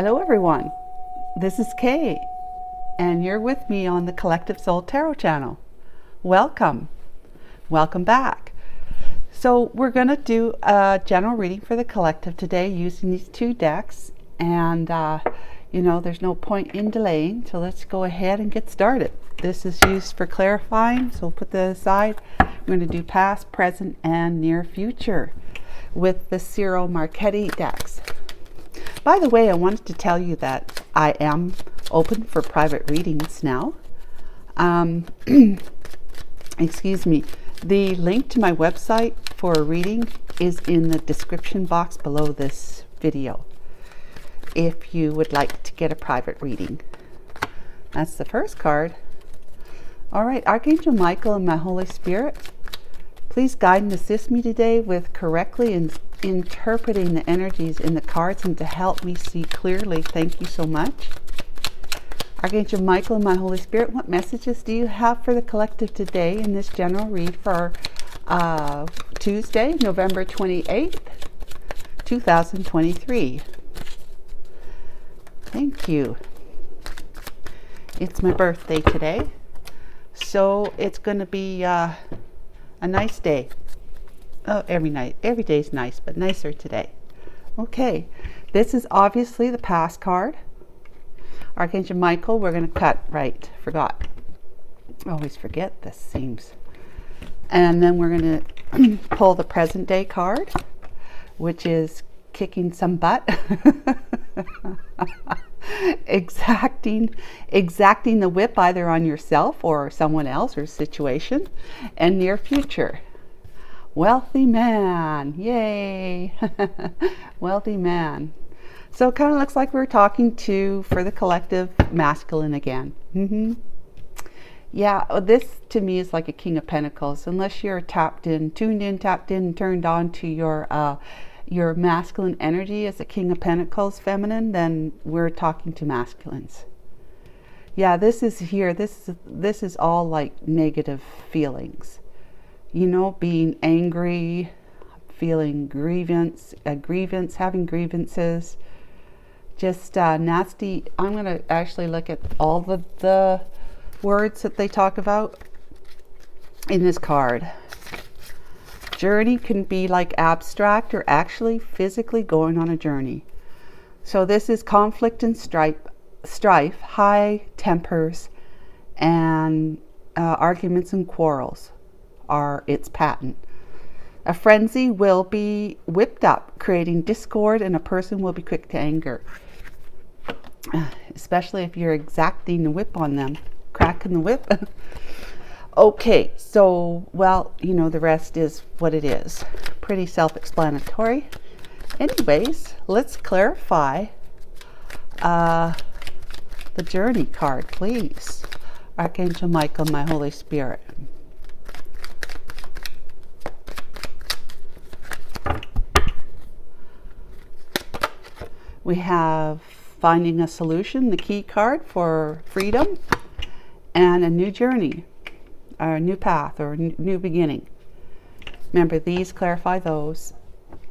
Hello everyone, this is Kay, and you're with me on the Collective Soul Tarot channel. Welcome back. So we're going to do a general reading for the collective today using these two decks, and there's no point in delaying, so let's go ahead and get started. This is used for clarifying, so we'll put that aside. We're going to do past, present, and near future with the Seer Marchetti decks. By the way, I wanted to tell you that I am open for private readings now. Excuse me. The link to my website for a reading is in the description box below this video, if you would like to get a private reading. That's the first card. All right, Archangel Michael and my Holy Spirit, please guide and assist me today with correctly interpreting the energies in the cards and to help me see clearly. Thank you so much. Archangel Michael and my Holy Spirit, what messages do you have for the collective today in this general read for Tuesday, November 28th, 2023? Thank you. It's my birthday today, so it's going to be a nice day. Oh, every day is nice, but nicer today. Okay, this is obviously the past card. Archangel Michael, we're going to cut, right, forgot. I always forget, this seems. And then we're going to pull the present day card, which is kicking some butt. exacting the whip either on yourself or someone else or situation. And near future. Wealthy man, yay. Wealthy man. So it kind of looks like we're talking to, for the collective, masculine again. Yeah, this to me is like a King of Pentacles. Unless you're tuned in, turned on to your masculine energy as a King of Pentacles feminine, then we're talking to masculines. Yeah, this is all like negative feelings. You know, being angry, feeling having grievances, just nasty. I'm going to actually look at all the words that they talk about in this card. Journey can be like abstract or actually physically going on a journey. So this is conflict and strife, high tempers, and arguments and quarrels are its pattern. A frenzy will be whipped up, creating discord, and a person will be quick to anger. Especially if you're exacting the whip on them, cracking the whip. Okay, so, well, the rest is what it is. Pretty self-explanatory. Anyways, let's clarify the journey card, please. Archangel Michael, my Holy Spirit. We have finding a solution, the key card for freedom, and a new journey, or a new path, or new beginning. Remember, these clarify those.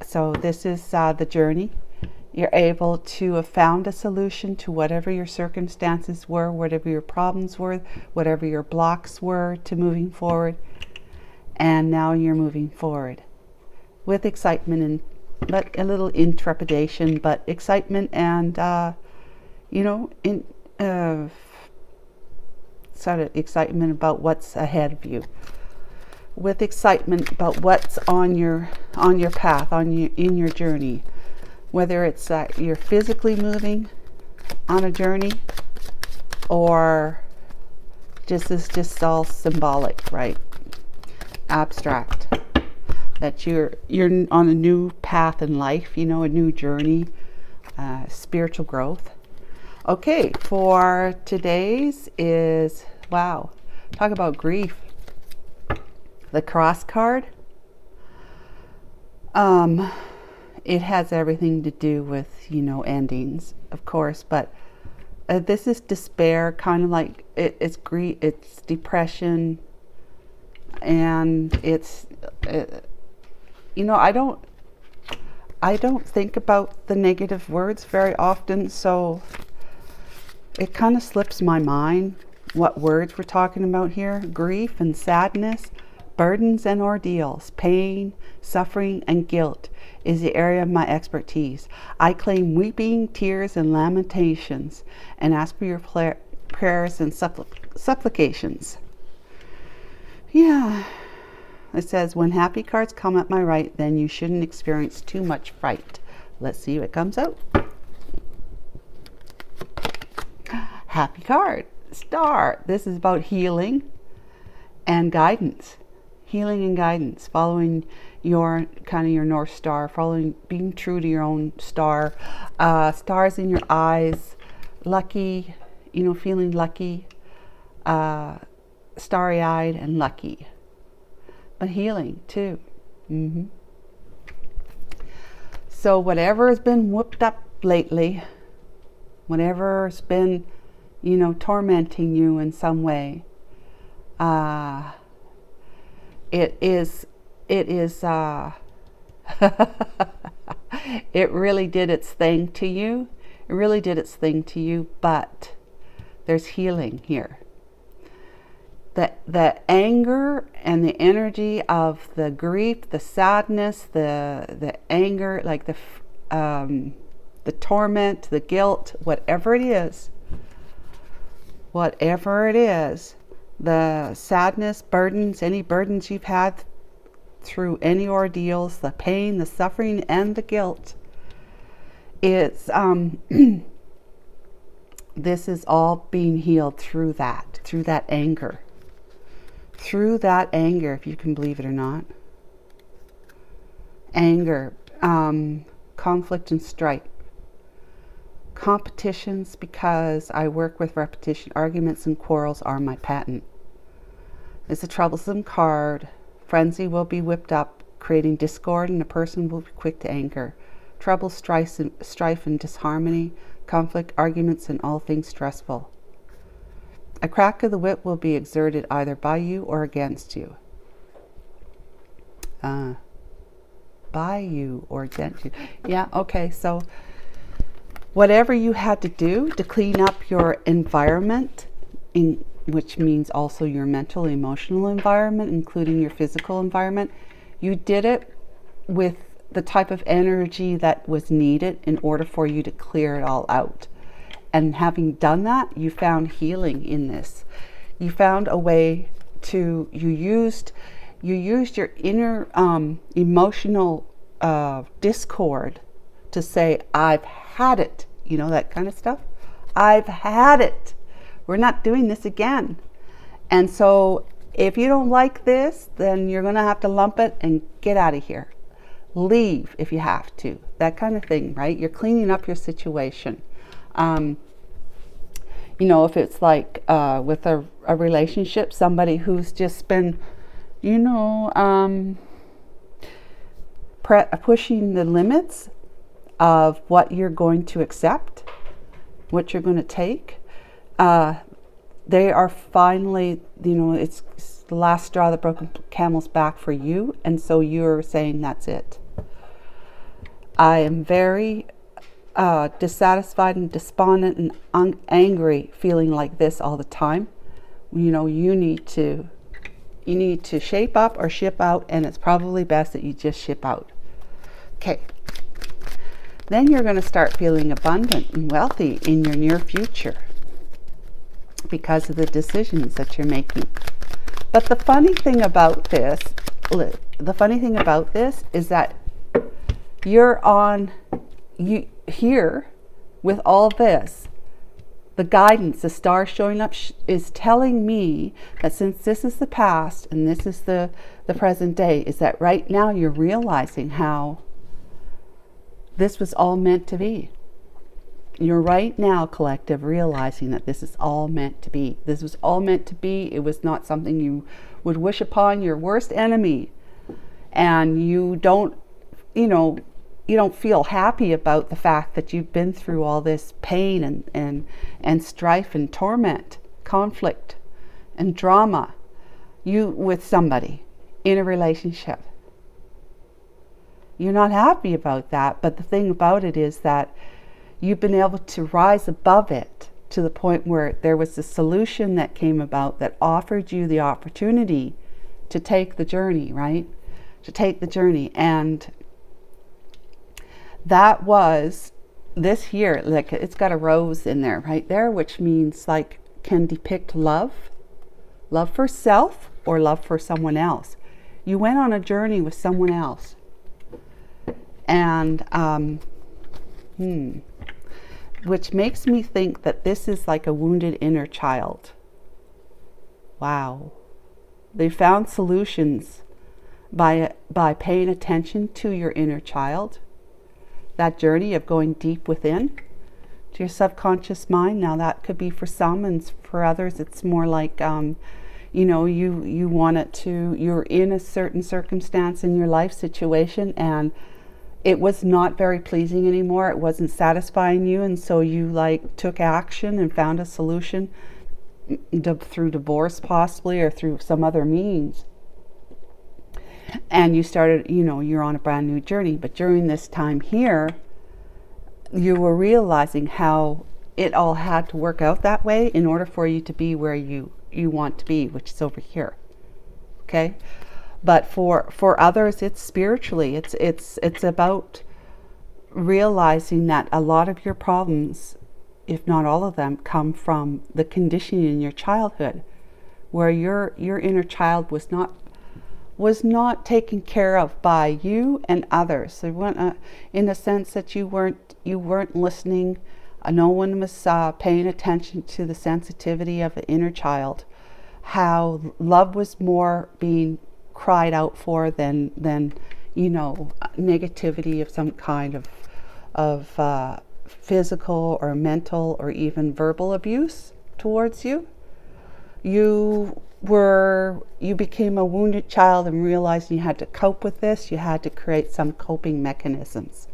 So this is the journey. You're able to have found a solution to whatever your circumstances were, whatever your problems were, whatever your blocks were to moving forward. And now you're moving forward with excitement and but a little intrepidation, but excitement and sort of excitement about what's ahead of you, with excitement about what's on your path, in your journey, whether it's you're physically moving on a journey, or this is just all symbolic, right? Abstract. That you're on a new path in life, a new journey, spiritual growth. Okay, for today's is, wow, talk about grief. The cross card. It has everything to do with, endings, of course, but this is despair, kind of like it's grief, it's depression, and it's, I don't think about the negative words very often, so it kind of slips my mind what words we're talking about here. Grief and sadness, burdens and ordeals, pain, suffering, and guilt is the area of my expertise. I claim weeping, tears, and lamentations, and ask for your prayers and supplications. Yeah. It says, when happy cards come at my right, then you shouldn't experience too much fright. Let's see what comes out. Happy card, Star. This is about healing and guidance. Healing and guidance, following your kind of your North Star, following, being true to your own star. Stars in your eyes, lucky, you know, feeling lucky, starry-eyed and lucky. But healing too. So whatever has been whooped up lately, whatever's been, you know, tormenting you in some way, it really did its thing to you. It really did its thing to you, but there's healing here. The anger and the energy of the grief, the sadness, the anger, like the torment, the guilt, whatever it is, the sadness, burdens, any burdens you've had through any ordeals, the pain, the suffering, and the guilt, it's this is all being healed through that anger. Through that anger, if you can believe it or not. Anger, conflict and strife. Competitions, because I work with repetition. Arguments and quarrels are my patent. It's a troublesome card. Frenzy will be whipped up, creating discord, and a person will be quick to anger. Trouble, strife, and disharmony. Conflict, arguments, and all things stressful. A crack of the whip will be exerted either by you or against you. By you or against you. Yeah, okay, so whatever you had to do to clean up your environment, which means also your mental, emotional environment, including your physical environment, you did it with the type of energy that was needed in order for you to clear it all out. And having done that, you found healing in this. You found a way to, you used your inner emotional discord to say, I've had it. You know, that kind of stuff. I've had it. We're not doing this again. And so if you don't like this, then you're going to have to lump it and get out of here. Leave if you have to. That kind of thing, right? You're cleaning up your situation. You know, if it's like with a relationship, somebody who's just been, you know, pushing the limits of what you're going to accept, what you're going to take, they are finally, you know, it's the last straw that broke the camel's back for you, and so you're saying that's it. I am very dissatisfied and despondent and angry, feeling like this all the time. You know, you need to shape up or ship out, and it's probably best that you just ship out. Okay. Then you're going to start feeling abundant and wealthy in your near future because of the decisions that you're making. But the funny thing about this is that you here with all this, the guidance, the star showing up is telling me that since this is the past and this is the present day, is that right now you're realizing how this was all meant to be. You're right now, collective, realizing that this is all meant to be. This was all meant to be. It was not something you would wish upon your worst enemy. And you don't, you know, you don't feel happy about the fact that you've been through all this pain and strife and torment, conflict and drama with somebody in a relationship. You're not happy about that, but the thing about it is that you've been able to rise above it to the point where there was a solution that came about that offered you the opportunity to take the journey, right? To take the journey. And that was this here, like it's got a rose in there right there, which means like can depict love for self or love for someone else. You went on a journey with someone else, and which makes me think that this is like a wounded inner child. Wow. They found solutions by paying attention to your inner child. That journey of going deep within to your subconscious mind. Now that could be for some, and for others it's more like you know, you want it to, you're in a certain circumstance in your life situation and it was not very pleasing anymore. It wasn't satisfying you, and so you like took action and found a solution through divorce possibly, or through some other means. And you started, you know, you're on a brand new journey. But during this time here, you were realizing how it all had to work out that way in order for you to be where you want to be, which is over here. Okay? But for others, it's spiritually. It's about realizing that a lot of your problems, if not all of them, come from the conditioning in your childhood, where your inner child was not taken care of by you and others. So in a sense that you weren't listening. No one was paying attention to the sensitivity of the inner child. How love was more being cried out for than you know, negativity of some kind of physical or mental or even verbal abuse towards you. You became a wounded child and realized you had to cope with this. You had to create some coping mechanisms,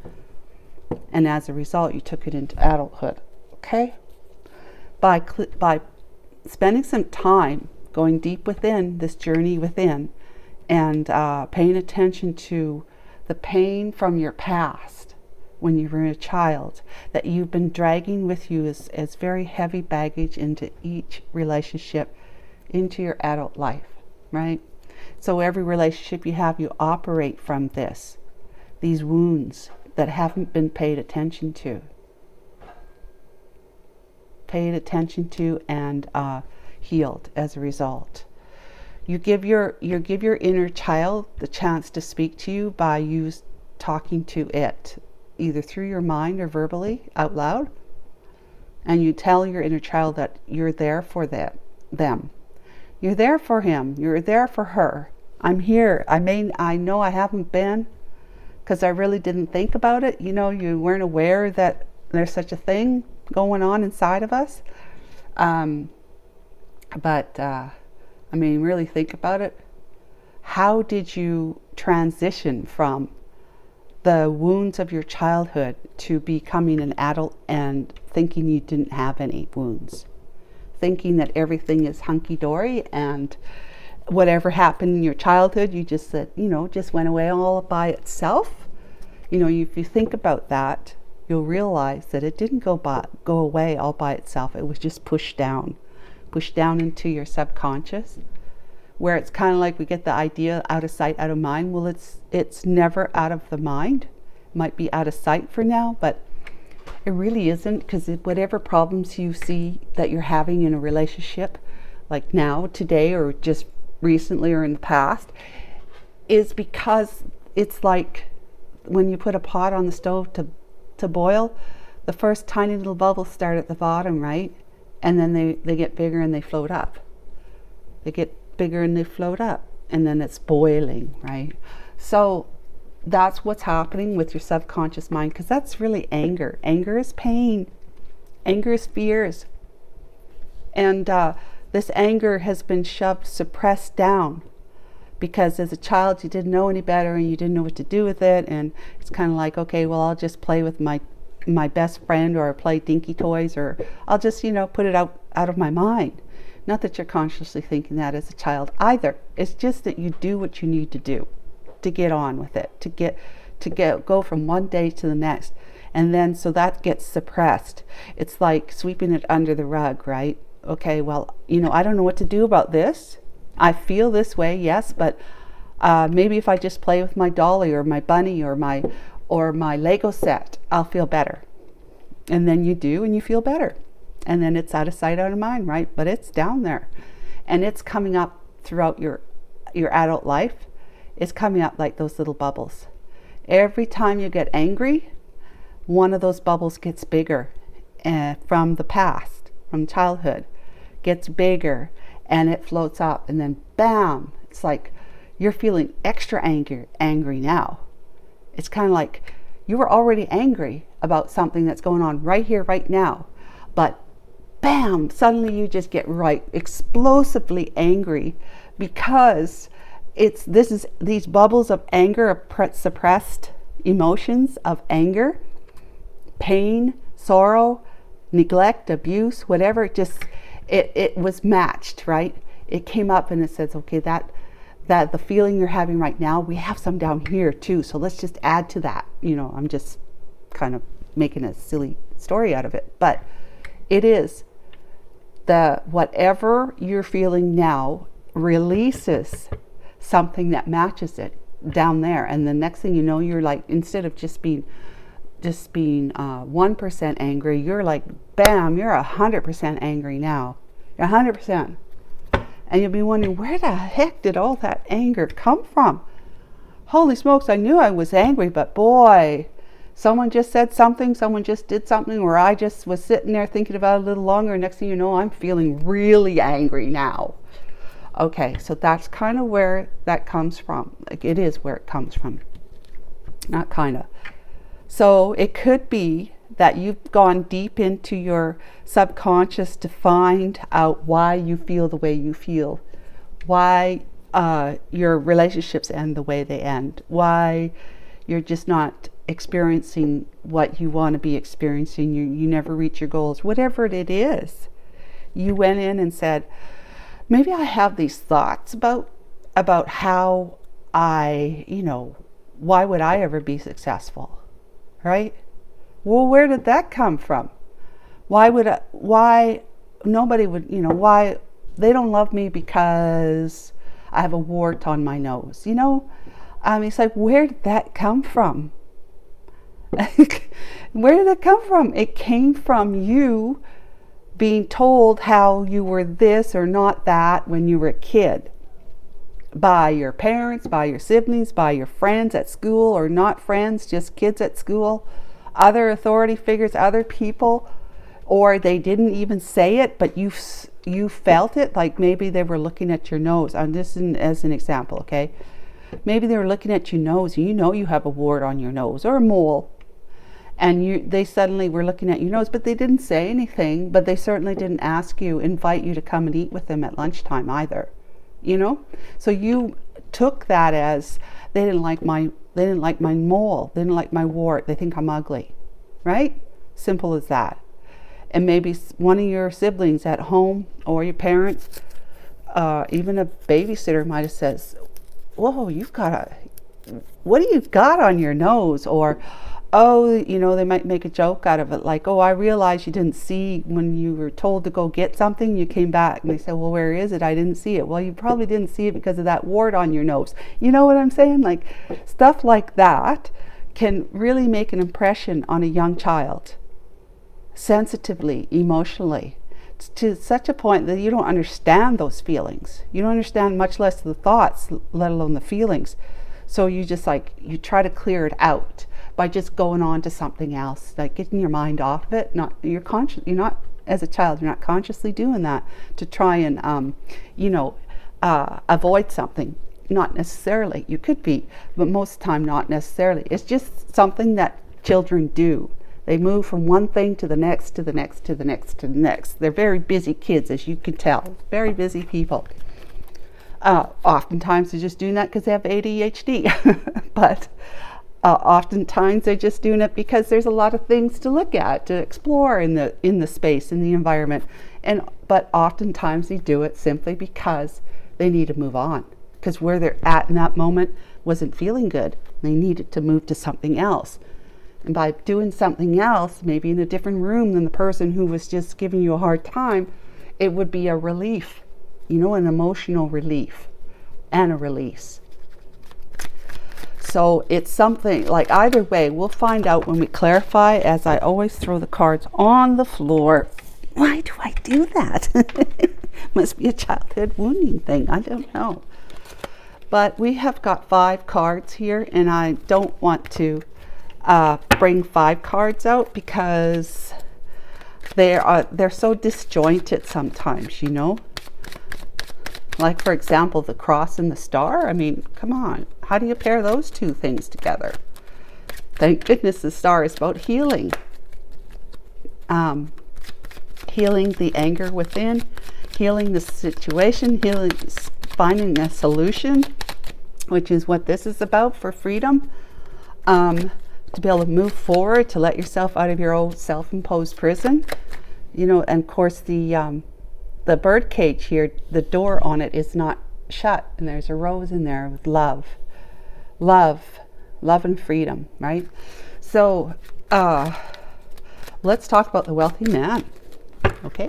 and as a result you took it into adulthood. Okay, by spending some time going deep within this journey within, and paying attention to the pain from your past when you were a child that you've been dragging with you as very heavy baggage into each relationship, into your adult life, right? So every relationship you have, you operate from these wounds that haven't been paid attention to. Paid attention to and healed as a result. You give your inner child the chance to speak to you by you talking to it, either through your mind or verbally out loud. And you tell your inner child that you're there for them. You're there for him. You're there for her. I'm here. I know I haven't been, because I really didn't think about it. You know, you weren't aware that there's such a thing going on inside of us. I mean, really think about it. How did you transition from the wounds of your childhood to becoming an adult and thinking you didn't have any wounds? Thinking that everything is hunky-dory and whatever happened in your childhood, you just said, you know, just went away all by itself. You know, if you think about that, you'll realize that it didn't go away all by itself. It was just pushed down into your subconscious, where it's kind of like we get the idea out of sight, out of mind. Well, it's never out of the mind. It might be out of sight for now, but it really isn't, because whatever problems you see that you're having in a relationship, like now, today, or just recently or in the past, is because it's like when you put a pot on the stove to boil, the first tiny little bubbles start at the bottom, right? And then they get bigger and they float up. They get bigger and they float up, and then it's boiling, right? So that's what's happening with your subconscious mind, because that's really anger. Anger is pain. Anger is fears. And this anger has been suppressed down, because as a child you didn't know any better and you didn't know what to do with it, and it's kind of like, okay, well, I'll just play with my best friend, or play dinky toys, or I'll just, you know, put it out of my mind. Not that you're consciously thinking that as a child either. It's just that you do what you need to do to get on with it, to go from one day to the next. And then so that gets suppressed. It's like sweeping it under the rug, right? Okay, well, I don't know what to do about this. I feel this way, yes, but maybe if I just play with my dolly or my bunny or my Lego set, I'll feel better. And then you do, and you feel better. And then it's out of sight, out of mind, right? But it's down there. And it's coming up throughout your adult life. It's coming up like those little bubbles. Every time you get angry, one of those bubbles gets bigger from the past, from childhood, gets bigger, and it floats up, and then bam, it's like you're feeling extra angry now. It's kind of like you were already angry about something that's going on right here, right now, but bam, suddenly you just get right explosively angry because these bubbles of anger, suppressed emotions of anger, pain, sorrow, neglect, abuse, whatever, it was matched, right? It came up and it says, okay, that the feeling you're having right now, we have some down here too, so let's just add to that. I'm just kind of making a silly story out of it, but it is whatever you're feeling now releases something that matches it down there, and the next thing you know, you're like, instead of just being 1% angry, you're like, bam, you're 100% angry now. You're 100%. And you'll be wondering, where the heck did all that anger come from? Holy smokes, I knew I was angry, but boy, someone just said something, someone just did something, or I just was sitting there thinking about it a little longer, and next thing you know, I'm feeling really angry now. Okay, so that's kind of where that comes from. Like, it is where it comes from. Not kind of. So it could be that you've gone deep into your subconscious to find out why you feel the way you feel, why your relationships end the way they end, why you're just not experiencing what you want to be experiencing, you never reach your goals, whatever it is. You went in and said, maybe I have these thoughts about how why would I ever be successful, right? Well, where did that come from? Why nobody would, why they don't love me because I have a wart on my nose, it's like, where did that come from? Where did it come from? It came from you being told how you were this or not that when you were a kid, by your parents, by your siblings, by your friends at school, or not friends, just kids at school, other authority figures, other people, or they didn't even say it, but you felt it, like maybe they were looking at your nose. I'm just as an example, okay? Maybe they were looking at your nose, and you have a wart on your nose or a mole, and they suddenly were looking at your nose, but they didn't say anything, but they certainly didn't invite you to come and eat with them at lunchtime either, So you took that as they didn't like my mole, they didn't like my wart, they think I'm ugly, right? Simple as that. And maybe one of your siblings at home, or your parents, even a babysitter might have said, whoa, what do you got on your nose? Or, oh, they might make a joke out of it, like, oh, I realized you didn't see when you were told to go get something, you came back, and they said, well, where is it? I didn't see it. Well, you probably didn't see it because of that wart on your nose. You know what I'm saying? Like, stuff like that can really make an impression on a young child, sensitively, emotionally, to such a point that you don't understand those feelings. You don't understand, much less the thoughts, let alone the feelings. So you just you try to clear it out by just going on to something else, like getting your mind off of it. As a child, you're not consciously doing that to try and avoid something. Not necessarily. You could be, but most of the time not necessarily. It's just something that children do. They move from one thing to the next, to the next, to the next, to the next. They're very busy kids, as you can tell. Very busy people. Oftentimes they're just doing that because they have ADHD. But oftentimes they're just doing it because there's a lot of things to look at, to explore in the space, in the environment. But oftentimes they do it simply because they need to move on. Because where they're at in that moment wasn't feeling good. They needed to move to something else. And by doing something else, maybe in a different room than the person who was just giving you a hard time, it would be a relief, you know, an emotional relief and a release. So it's something like, either way, we'll find out when we clarify, as I always throw the cards on the floor. Why do I do that? Must be a childhood wounding thing. I don't know. But we have got 5 cards here, and I don't want to bring 5 cards out because they're so disjointed sometimes, you know. Like, for example, the cross and the star. I mean, come on. How do you pair those two things together? Thank goodness the star is about healing. Healing the anger within, healing the situation, finding a solution, which is what this is about, for freedom. To be able to move forward, to let yourself out of your old self-imposed prison. You know, and of course the bird cage here, the door on it is not shut, and there's a rose in there with love and freedom, right? So let's talk about the wealthy man. Okay,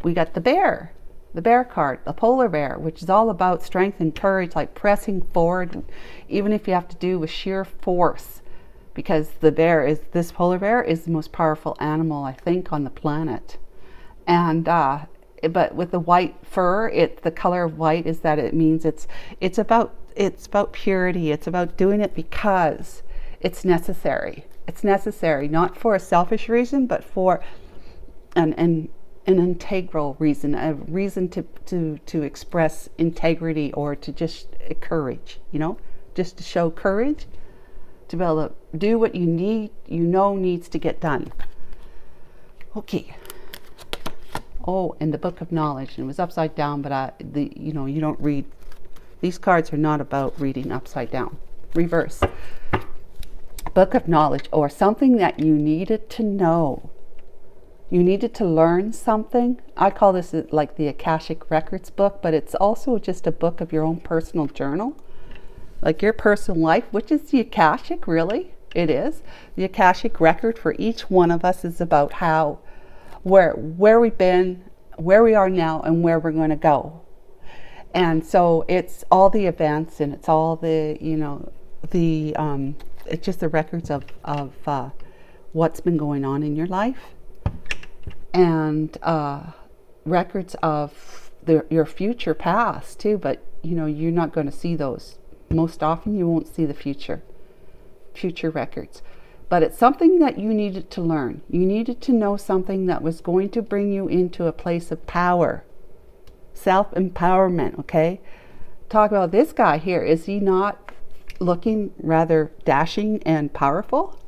we got the bear card, the polar bear, which is all about strength and courage, like pressing forward, even if you have to do with sheer force, because this polar bear is the most powerful animal, I think, on the planet. And but with the white fur, the color of white is that it means it's about purity. It's about doing it because it's necessary. It's necessary, not for a selfish reason, but for an integral reason, a reason to express integrity, or to just courage, you know, just to show courage, to be able to do what you needs to get done. Okay. Oh, and the Book of Knowledge, and it was upside down, but you don't read. These cards are not about reading upside down. Reverse. Book of Knowledge, or something that you needed to know. You needed to learn something. I call this like the Akashic Records book, but it's also just a book of your own personal journal, like your personal life, which is the Akashic, really. It is. The Akashic record for each one of us is about where we've been, where we are now, and where we're going to go. And so it's all the events, and it's all the, it's just the records of what's been going on in your life, and records of your future past too. But you're not going to see those. Most often you won't see the future records. But it's something that you needed to learn. You needed to know something that was going to bring you into a place of power, self-empowerment, okay? Talk about this guy here. Is he not looking rather dashing and powerful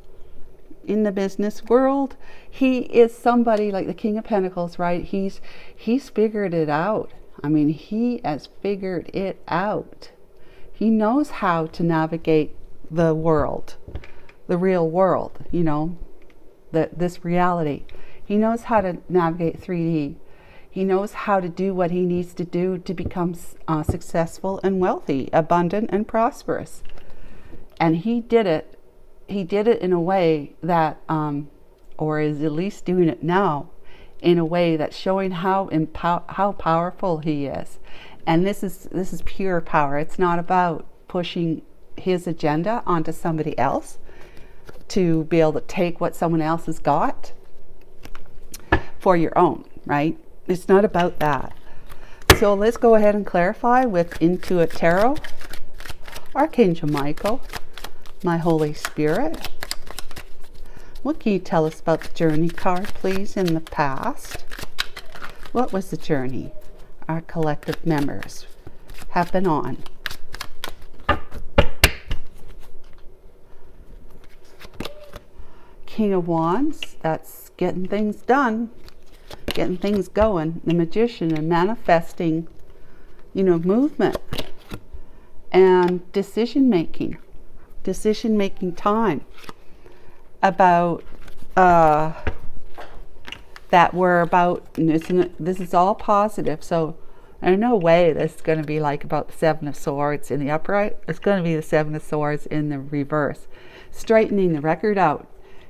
in the business world? He is somebody like the King of Pentacles, right? He's figured it out. I mean, he has figured it out. He knows how to navigate the world, the real world, this reality. He knows how to navigate 3D. He knows how to do what he needs to do to become successful and wealthy, abundant and prosperous. And he did it in a way that, or is at least doing it now, in a way that's showing how powerful he is. And this is pure power. It's not about pushing his agenda onto somebody else to be able to take what someone else has got for your own, right? It's not about that. So let's go ahead and clarify with Intuit Tarot. Archangel Michael, my Holy Spirit, what can you tell us about the journey card, please, in the past? What was the journey our collective members have been on? King of Wands, that's getting things done, getting things going. The Magician, and manifesting, movement and decision making time about that we're about. This is all positive. So There's no way this is going to be like about the Seven of Swords in the upright. It's going to be the Seven of Swords in the reverse. Straightening the record out.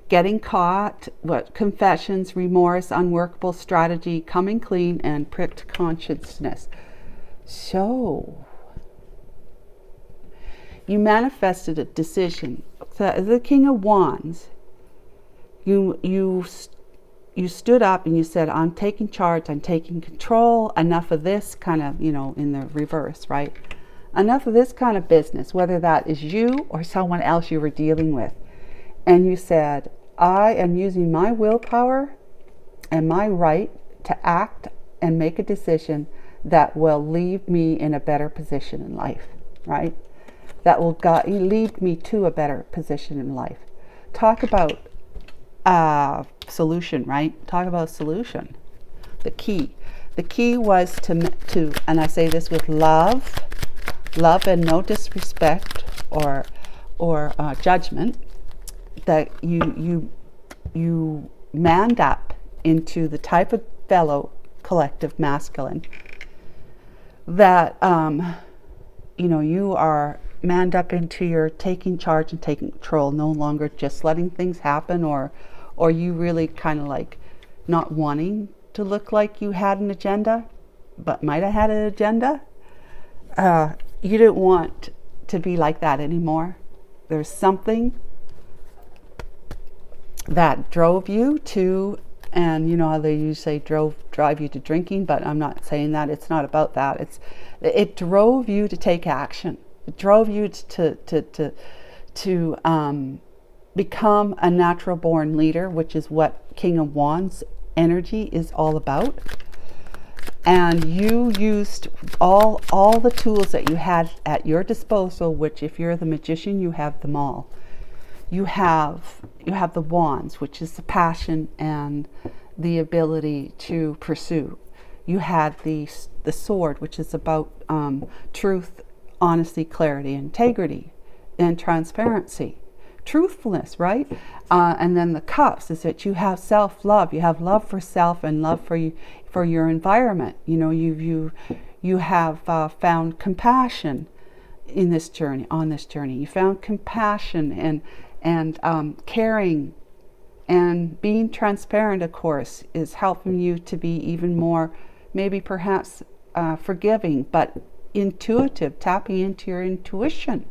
Getting caught, confessions, remorse, unworkable strategy, coming clean, and pricked consciousness. So, you manifested a decision. The King of Wands, you stood up and you said, I'm taking charge, I'm taking control, enough of this kind of, in the reverse, right? Enough of this kind of business, whether that is you or someone else you were dealing with. And you said, I am using my willpower and my right to act and make a decision that will leave me in a better position in life, right? That will lead me to a better position in life. Talk about solution, right? Talk about solution. The key was to, and I say this with love and no disrespect or judgment, that you manned up into the type of fellow collective masculine that you are manned up into your taking charge and taking control, no longer just letting things happen, or you really kind of like not wanting to look like you had an agenda, but might have had an agenda. You didn't want to be like that anymore. There's something that drove you to, and you know how they usually say drive you to drinking, but I'm not saying that. It's not about that. It drove you to take action. It drove you to become a natural born leader, which is what King of Wands energy is all about. And you used all the tools that you had at your disposal, which if you're the magician, you have them all. You have the wands, which is the passion and the ability to pursue. You had the sword, which is about truth, honesty, clarity, integrity, and transparency. Truthfulness, right? And then the cups is that you have self-love. You have love for self and love for your environment. You have found compassion in this journey. On this journey, you found compassion and caring, and being transparent. Of course, is helping you to be even more, maybe perhaps forgiving, but intuitive, tapping into your intuition.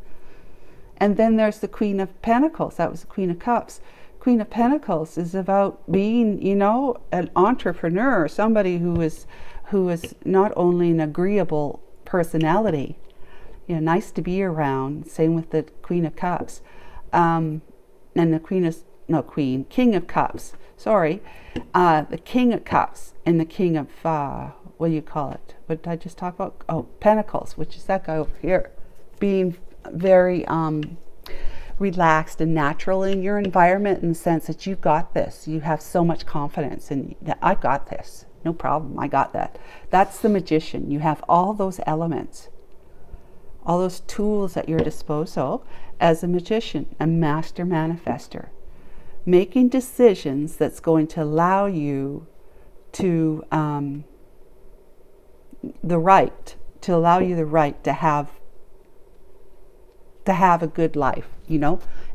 And then there's the Queen of Pentacles. That was the Queen of Cups. Queen of Pentacles is about being, an entrepreneur, somebody who is not only an agreeable personality, nice to be around. Same with the Queen of Cups, and the King of Cups. Sorry, the King of Cups and the King of what do you call it? What did I just talk about? Oh, Pentacles, which is that guy over here, being very relaxed and natural in your environment, in the sense that you've got this. You have so much confidence, and I got this, no problem, I got that. That's the magician. You have all those elements, all those tools at your disposal as a magician, a master manifester, making decisions that's going to allow you to the right to have a good life,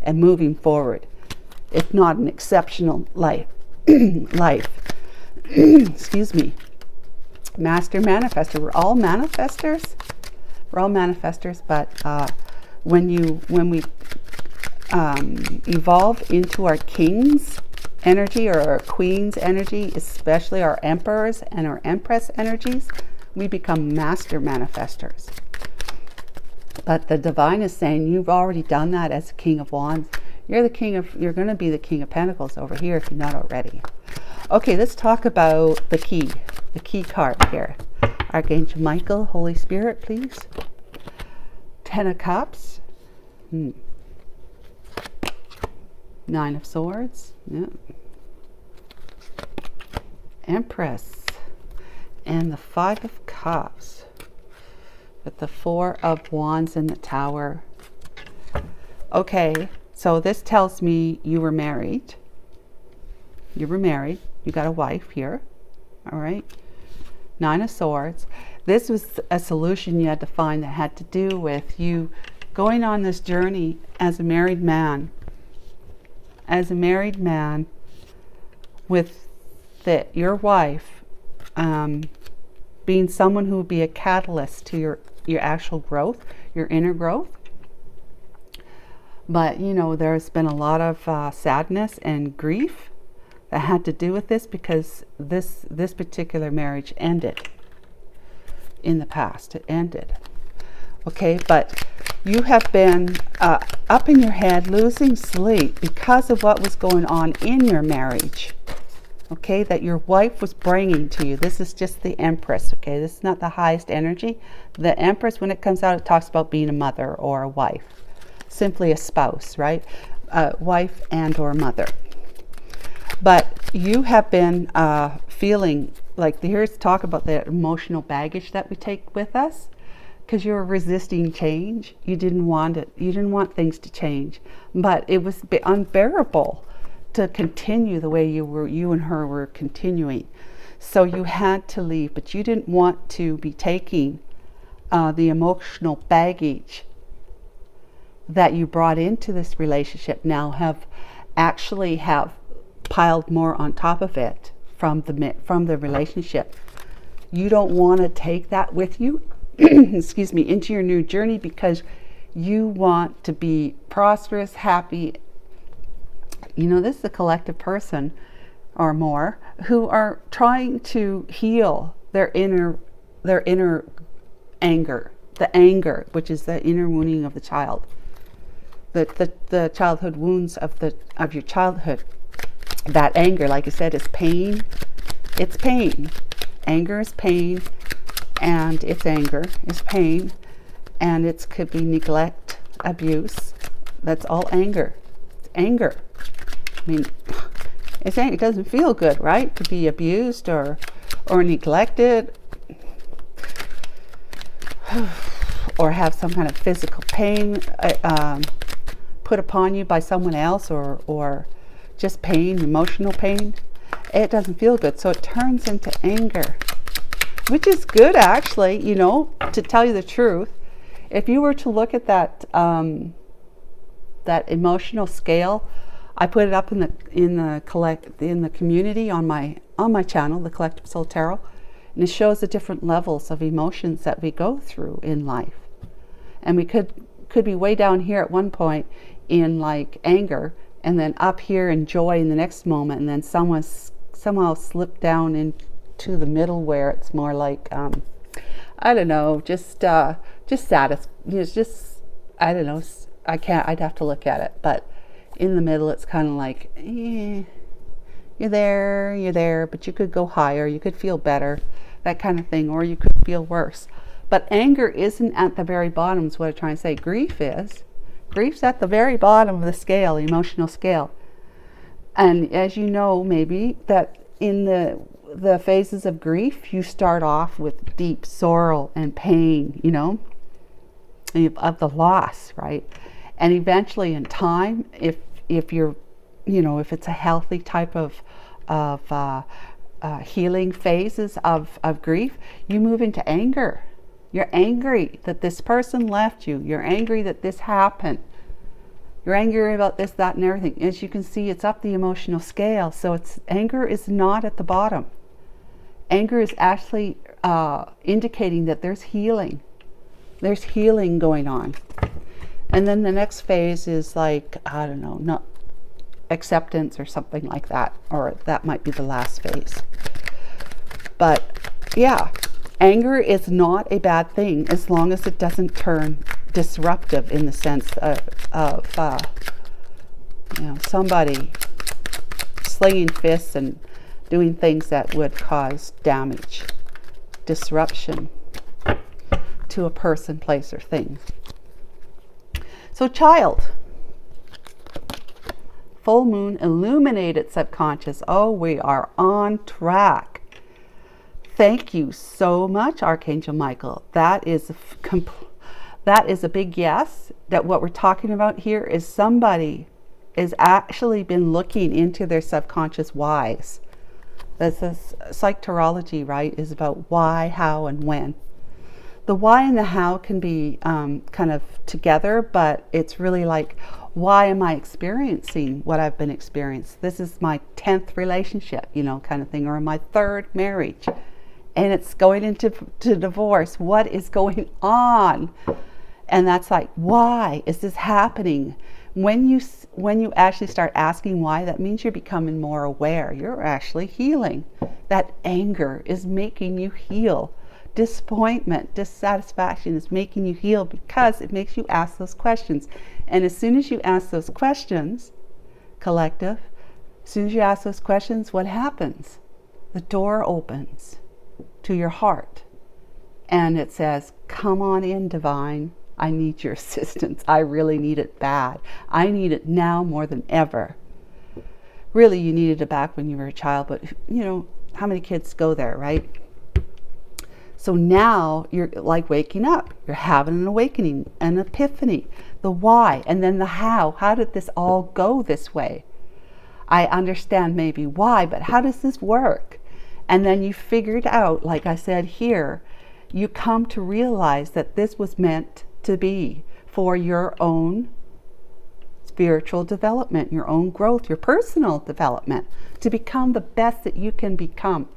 and moving forward, if not an exceptional life. Excuse me. Master manifester. We're all manifestors. But when we evolve into our king's energy or our queen's energy, especially our emperors and our empress energies, we become master manifestors. But the divine is saying you've already done that as King of Wands. You're going to be the King of Pentacles over here if you're not already. Okay, let's talk about the key card here. Archangel Michael, Holy Spirit, please. Ten of Cups. Nine of Swords. Yeah. Empress. And the Five of Cups. With the Four of Wands in the Tower. Okay, so this tells me you were married. You got a wife here. All right. Nine of Swords. This was a solution you had to find that had to do with you going on this journey as a married man. As a married man with your wife being someone who would be a catalyst to your actual growth, your inner growth. But, you know, there's been a lot of sadness and grief that had to do with this because this particular marriage ended in the past. It ended. Okay, but you have been up in your head, losing sleep because of what was going on in your marriage. Okay, that your wife was bringing to you. This is just the Empress. Okay, this is not the highest energy. The Empress, when it comes out, it talks about being a mother or a wife. Simply a spouse, right? Wife and or mother. But you have been feeling like, here's talk about the emotional baggage that we take with us, because you were resisting change. You didn't want it. You didn't want things to change. But it was unbearable to continue the way you and her were continuing. So you had to leave, but you didn't want to be taking the emotional baggage that you brought into this relationship now have piled more on top of it from the relationship. You don't want to take that with you excuse me, into your new journey, because you want to be prosperous, happy. You know, this is a collective person or more who are trying to heal their inner anger, the anger, which is the inner wounding of the child, the childhood wounds of your childhood. That anger, like I said, is pain. It's pain. Anger is pain, and it's anger is pain, and it could be neglect, abuse. That's all anger. It's anger. I mean, it doesn't feel good, right? To be abused or neglected, or have some kind of physical pain put upon you by someone else, or just pain, emotional pain. It doesn't feel good, so it turns into anger, which is good, actually. You know, to tell you the truth, if you were to look at that that emotional scale, I put it up in the community on my channel, the Collective Soul Tarot, and it shows the different levels of emotions that we go through in life. And we could be way down here at one point in like anger, and then up here in joy in the next moment, and then somehow slip down into the middle where it's more like I don't know, just saddest. It's just, I don't know. I'd have to look at it, but in the middle, it's kind of like, you're there, but you could go higher, you could feel better, that kind of thing, or you could feel worse. But anger isn't at the very bottom, is what I'm trying to say. Grief is. Grief's at the very bottom of the scale, emotional scale. And as you know, maybe, that in the phases of grief, you start off with deep sorrow and pain, you know, of the loss, right? And eventually in time, if you're, you know, if it's a healthy type of healing phases of grief, you move into anger. You're angry that this person left you. You're angry that this happened. You're angry about this, that, and everything. As you can see, it's up the emotional scale. So anger is not at the bottom. Anger is actually indicating that there's healing. There's healing going on. And then the next phase is like, I don't know, not acceptance or something like that. Or that might be the last phase. But yeah, anger is not a bad thing as long as it doesn't turn disruptive in the sense of you know, somebody slinging fists and doing things that would cause damage, disruption to a person, place, or thing. So child, full moon, illuminated subconscious. Oh, we are on track. Thank you so much, Archangel Michael. That is a big yes. That what we're talking about here is somebody has actually been looking into their subconscious whys. This is psych tarology, right? Is about why, how, and when. the why and the how can be kind of together, but it's really like, why am I experiencing what I've been experiencing? This is my 10th relationship, you know, kind of thing, or my 3rd marriage, and it's going into divorce. What is going on? And that's like, why is this happening? When you actually start asking why, that means you're becoming more aware. You're actually healing. That anger is making you heal. Disappointment, dissatisfaction is making you heal because it makes you ask those questions. And as soon as you ask those questions, collective, as soon as you ask those questions, what happens? The door opens to your heart and it says, come on in, divine. I need your assistance. I really need it bad. I need it now more than ever. Really, you needed it back when you were a child, but you know, how many kids go there, right? So now you're like waking up. You're having an awakening, an epiphany, the why, and then the how. How did this all go this way? I understand maybe why, but how does this work? And then you figured out, like I said here, you come to realize that this was meant to be for your own spiritual development, your own growth, your personal development, to become the best that you can become,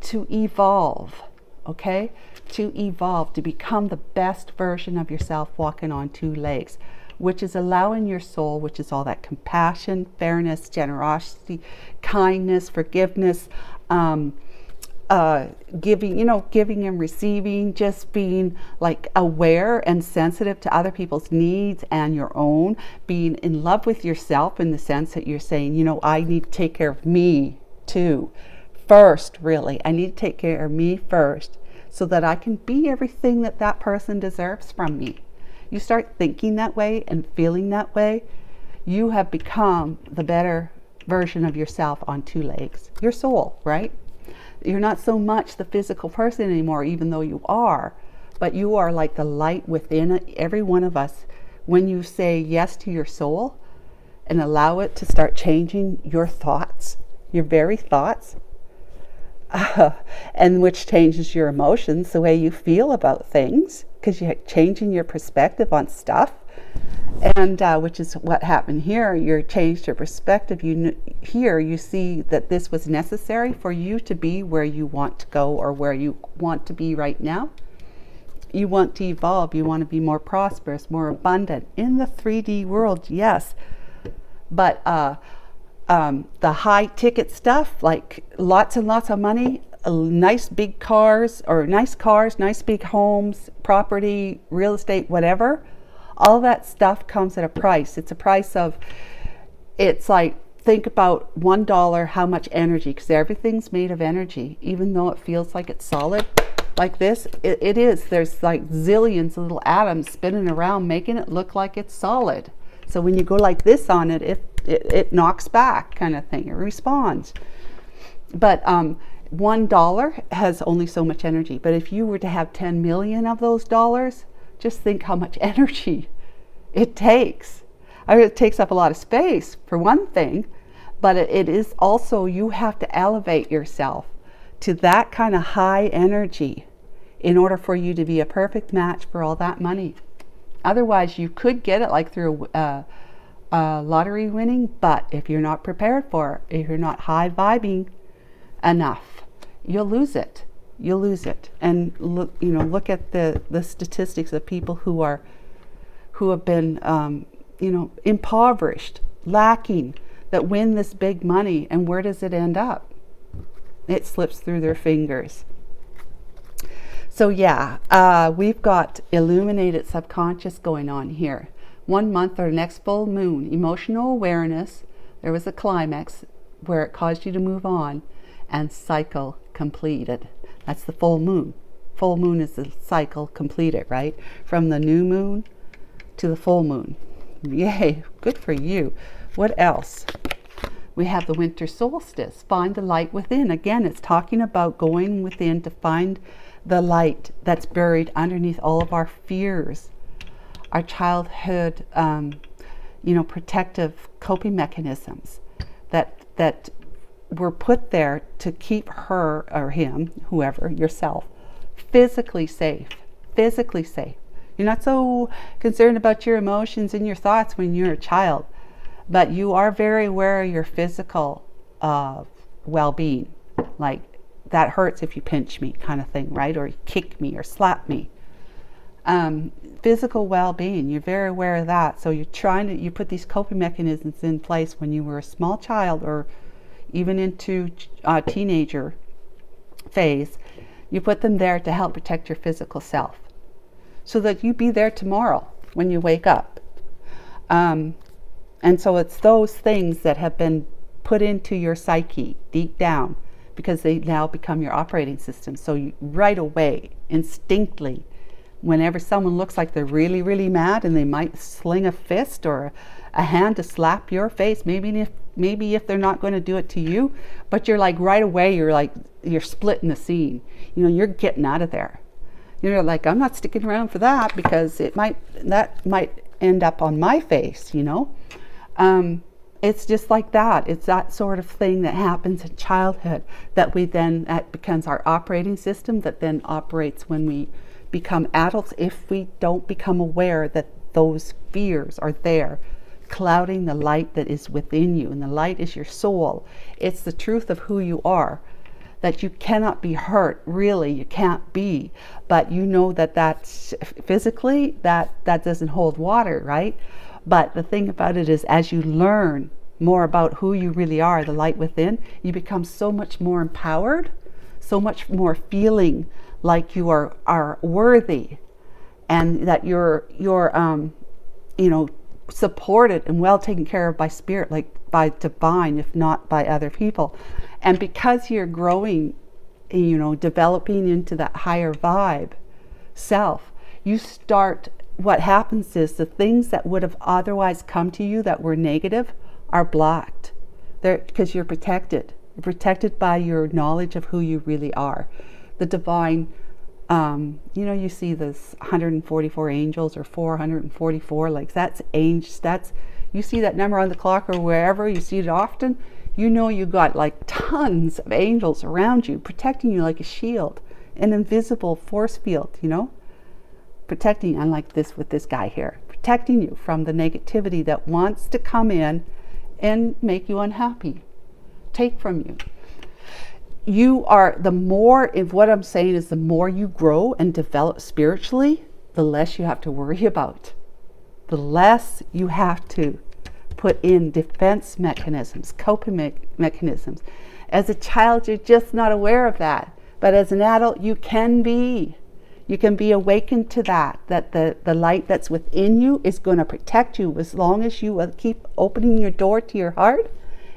to evolve. Okay, to evolve, to become the best version of yourself walking on 2 legs, which is allowing your soul, which is all that compassion, fairness, generosity, kindness, forgiveness, giving, you know, giving and receiving, just being like aware and sensitive to other people's needs and your own, being in love with yourself in the sense that you're saying, you know, I need to take care of me too. First, really, I need to take care of me first so that I can be everything that that person deserves from me. You start thinking that way and feeling that way, you have become the better version of yourself on 2 legs. Your soul, right? You're not so much the physical person anymore, even though you are, but you are like the light within every one of us. When you say yes to your soul and allow it to start changing your thoughts, your very thoughts, and which changes your emotions, the way you feel about things, because you're changing your perspective on stuff, and which is what happened here. You changed your perspective. Here you see that this was necessary for you to be where you want to go, or where you want to be right now. You want to evolve. You want to be more prosperous, more abundant in the 3D world, yes, but the high ticket stuff, like lots and lots of money, nice big cars, or nice cars, nice big homes, property, real estate, whatever, all that stuff comes at a price. It's a price of, it's like, think about $1, how much energy, because everything's made of energy, even though it feels like it's solid like this, it is. There's like zillions of little atoms spinning around, making it look like it's solid. So when you go like this on it, it knocks back, kind of thing. It responds. But $1 has only so much energy. But if you were to have 10 million of those dollars, just think how much energy it takes. I mean, it takes up a lot of space, for one thing, but it is also, you have to elevate yourself to that kind of high energy in order for you to be a perfect match for all that money. Otherwise, you could get it like through lottery winning, but if you're not prepared for it, if you're not high vibing enough, you'll lose it. You'll lose it. And look, you know, look at the statistics of people who have been, you know, impoverished, lacking, that win this big money, and where does it end up? It slips through their fingers. So yeah, we've got illuminated subconscious going on here. 1 month or next full moon, emotional awareness, there was a climax where it caused you to move on, and cycle completed. That's the full moon. Full moon is the cycle completed, right? From the new moon to the full moon. Yay, good for you. What else? We have the winter solstice. Find the light within. Again, it's talking about going within to find the light that's buried underneath all of our fears, our childhood, you know, protective coping mechanisms that were put there to keep her or him, whoever, yourself, physically safe, physically safe. You're not so concerned about your emotions and your thoughts when you're a child, but you are very aware of your physical well-being. Like, that hurts if you pinch me kind of thing, right? Or you kick me or slap me. Physical well-being, you're very aware of that. So you put these coping mechanisms in place when you were a small child or even into teenager phase. You put them there to help protect your physical self, so that you be there tomorrow when you wake up. And so it's those things that have been put into your psyche deep down, because they now become your operating system. So you, right away, instinctively, whenever someone looks like they're really, really mad and they might sling a fist or a hand to slap your face, maybe if they're not going to do it to you, but you're like right away, you're splitting the scene. You're getting out of there. You're like, I'm not sticking around for that, because that might end up on my face, It's just like that. It's that sort of thing that happens in childhood that becomes our operating system, that then operates when we become adults, if we don't become aware that those fears are there, clouding the light that is within you. And the light is your soul. It's the truth of who you are, that you cannot be hurt. Really, you can't be. But you know that's physically, that doesn't hold water, right? But the thing about it is, as you learn more about who you really are, the light within, you become so much more empowered, so much more feeling like you are worthy, and that you're supported and well taken care of by spirit, like by divine, if not by other people. And because you're growing, developing into that higher vibe self, what happens is the things that would have otherwise come to you that were negative are blocked. Because you're protected. You're protected by your knowledge of who you really are. The divine, you see this 144 angels or 444, like you see that number on the clock or wherever you see it often, you got like tons of angels around you, protecting you like a shield, an invisible force field, protecting, unlike this with this guy here, protecting you from the negativity that wants to come in and make you unhappy, take from you. What I'm saying is, the more you grow and develop spiritually, the less you have to worry about. The less you have to put in defense mechanisms, coping mechanisms. As a child, you're just not aware of that. But as an adult, you can be. You can be awakened to that the light that's within you is going to protect you, as long as you keep opening your door to your heart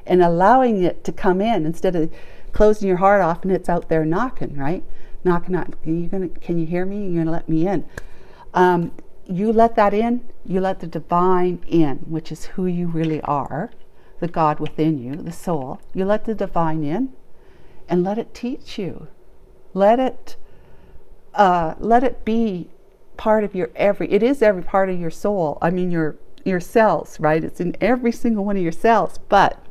and allowing it to come in, instead of closing your heart off and it's out there knocking, right? Knocking. Can you hear me? You're going to let me in. You let that in. You let the divine in, which is who you really are, the God within you, the soul. You let the divine in, and let it teach you. Let it be part of it is every part of your soul. I mean, your cells, right? It's in every single one of your cells. But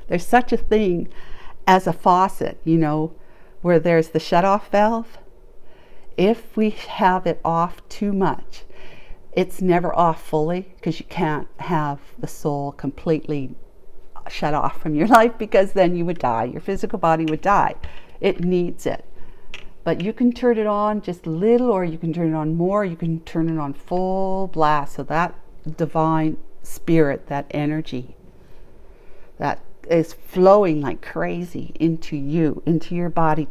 there's such a thing as a faucet, where there's the shut-off valve. If we have it off too much, it's never off fully, because you can't have the soul completely shut off from your life, because then you would die. Your physical body would die. It needs it. But you can turn it on just a little, or you can turn it on more. You can turn it on full blast. So that divine spirit, that energy, that is flowing like crazy into you, into your body,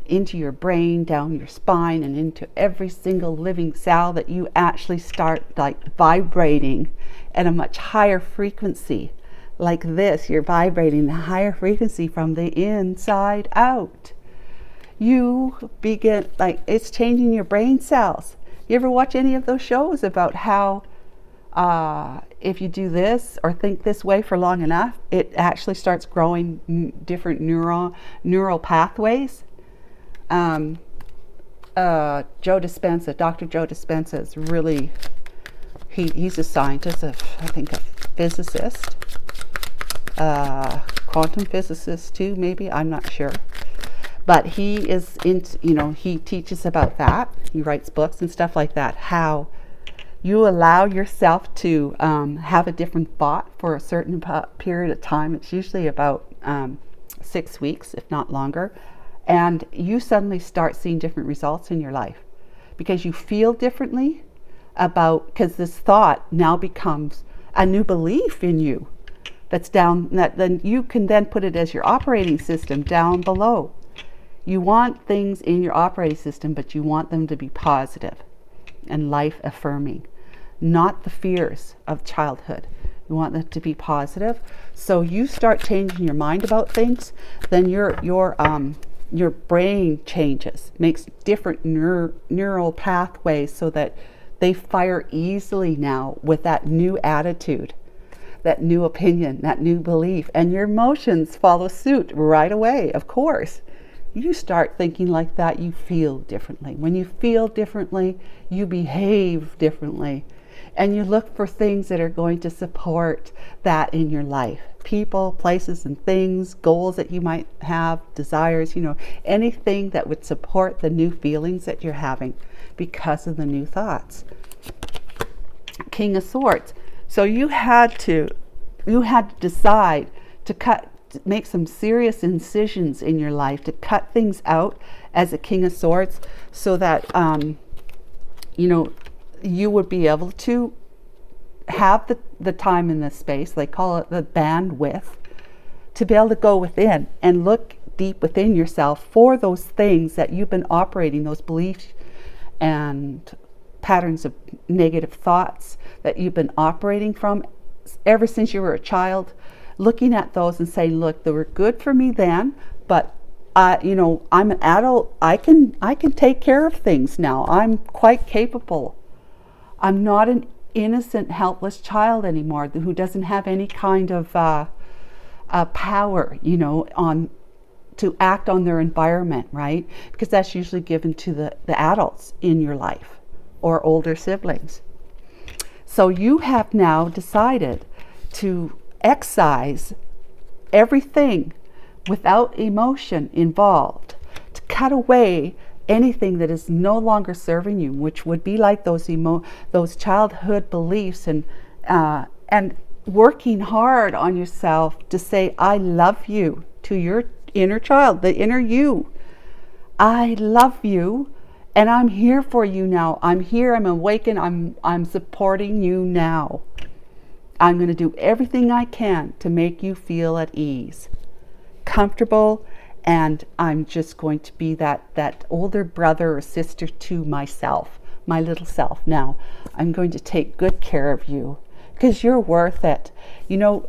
into your brain, down your spine, and into every single living cell, that you actually start like vibrating at a much higher frequency. Like this, you're vibrating the higher frequency from the inside out. You begin, like, it's changing your brain cells. You ever watch any of those shows about how if you do this or think this way for long enough, it actually starts growing different neural pathways? Dr. Joe Dispenza is really, he's a scientist, I think a physicist, quantum physicist too, maybe, I'm not sure. But he is he teaches about that. he writes books and stuff like that, how you allow yourself to have a different thought for a certain period of time. It's usually about 6 weeks, if not longer. And you suddenly start seeing different results in your life because you feel differently because this thought now becomes a new belief in you that's down, that then you can then put it as your operating system down below. You want things in your operating system, but you want them to be positive and life affirming, not the fears of childhood. You want them to be positive. So you start changing your mind about things, then your brain changes, makes different neural pathways so that they fire easily now with that new attitude, that new opinion, that new belief, and your emotions follow suit right away. Of course, you start thinking like that, you feel differently. When you feel differently, you behave differently. And you look for things that are going to support that in your life. People, places, and things, goals that you might have, desires, anything that would support the new feelings that you're having because of the new thoughts. King of Swords. So you had to decide to make some serious incisions in your life, to cut things out as a King of Swords so that, you would be able to have the time and the space, they call it the bandwidth, to be able to go within and look deep within yourself for those things that you've been operating, those beliefs and patterns of negative thoughts that you've been operating from ever since you were a child, looking at those and saying, look, they were good for me then, but I'm an adult, I can take care of things now. I'm quite capable. I'm not an innocent, helpless child anymore who doesn't have any kind of power, to act on their environment, right? Because that's usually given to the adults in your life or older siblings. So you have now decided to excise everything without emotion involved, to cut away anything that is no longer serving you, which would be like those childhood beliefs, and working hard on yourself to say, I love you, to your inner child, the inner you. I love you, and I'm here for you now. I'm here, I'm awakened, I'm supporting you now. I'm going to do everything I can to make you feel at ease, comfortable, and I'm just going to be that older brother or sister to myself, my little self. Now, I'm going to take good care of you because you're worth it.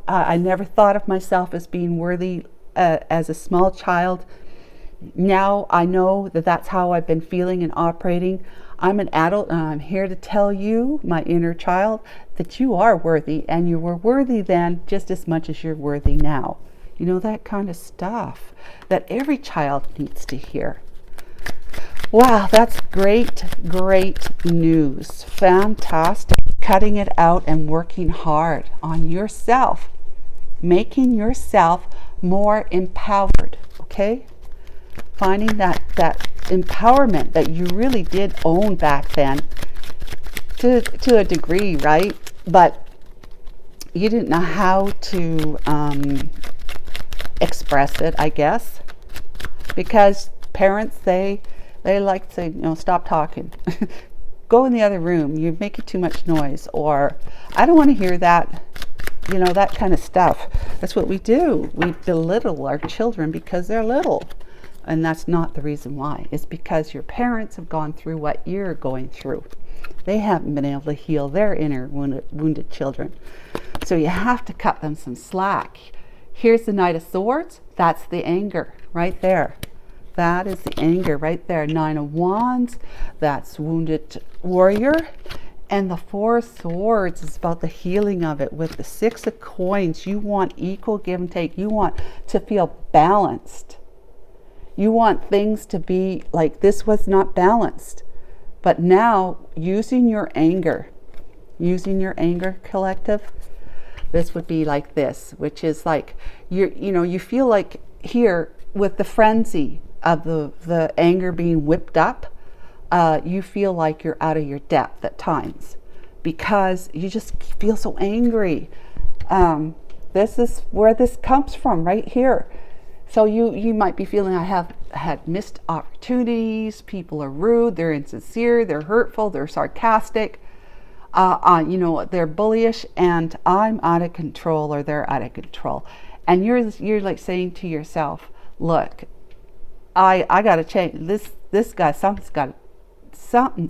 I never thought of myself as being worthy as a small child. Now I know that that's how I've been feeling and operating. I'm an adult and I'm here to tell you, my inner child, that you are worthy, and you were worthy then just as much as you're worthy now. That kind of stuff that every child needs to hear. Wow, that's great news. Fantastic. Cutting it out and working hard on yourself, making yourself more empowered, okay? Finding that empowerment that you really did own back then to a degree, right? But you didn't know how to express it, I guess, because parents, they like to say, stop talking. Go in the other room, you're making too much noise, or I don't want to hear that, that kind of stuff. That's what we do. We belittle our children because they're little, and that's not the reason why. It's because your parents have gone through what you're going through. They haven't been able to heal their inner wounded children, so you have to cut them some slack. Here's the Knight of Swords. That's the anger right there. That is the anger right there. 9 of Wands. That's wounded warrior. And the 4 of Swords is about the healing of it. With the 6 of Coins, you want equal give and take. You want to feel balanced. You want things to be like this was not balanced. But now, using your anger, collective, this would be like this, which is like, you feel like here with the frenzy of the anger being whipped up, you feel like you're out of your depth at times because you just feel so angry. This is where this comes from, right here. So you might be feeling, I have had missed opportunities, people are rude, they're insincere, they're hurtful, they're sarcastic, they're bullish, and I'm out of control, or they're out of control. And you're like saying to yourself, look, I got to change this guy. Something's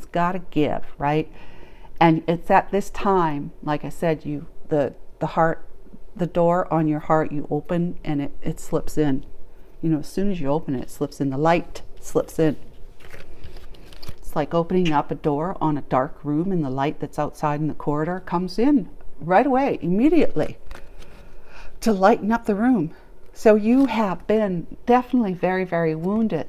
got to give, right? And it's at this time, like I said, the door on your heart, you open and it slips in. As soon as you open it, it slips in. The light slips in. It's like opening up a door on a dark room, and the light that's outside in the corridor comes in right away, immediately, to lighten up the room. So you have been definitely very, very wounded.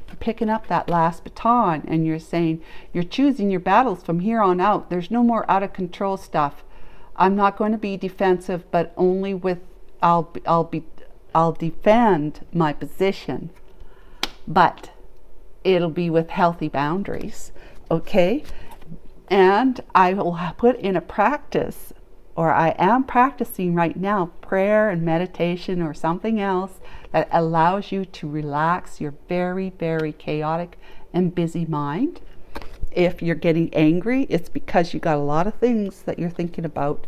You're picking up that last baton, and you're saying, you're choosing your battles from here on out. There's no more out of control stuff. I'm not going to be defensive, but only with, I'll defend my position, but it'll be with healthy boundaries, okay? And I will put in a practice, or I am practicing right now, prayer and meditation or something else that allows you to relax your very, very chaotic and busy mind. If you're getting angry, it's because you got a lot of things that you're thinking about,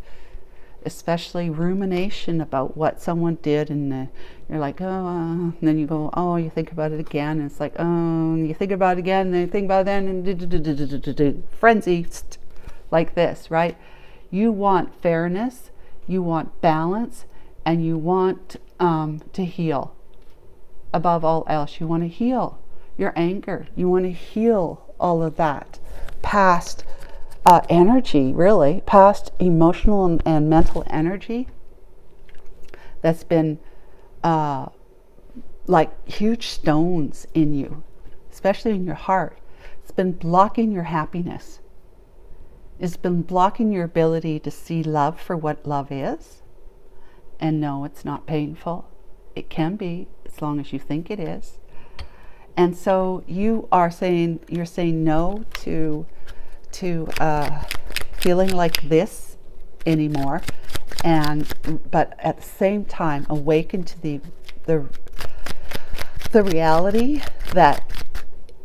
especially rumination about what someone did, and you're like, oh, and then you go, oh, you think about it again, and it's like, oh, and you think about it again, and then you think about it then, and frenzy, like this, right? You want fairness, you want balance, and you want to heal. Above all else, you want to heal your anger. You want to heal all of that past energy, really, past emotional and mental energy that's been like huge stones in you, especially in your heart. It's been blocking your happiness. It's been blocking your ability to see love for what love is. And no, it's not painful. It can be, as long as you think it is. And so you're saying no to feeling like this anymore, but at the same time awaken to the reality that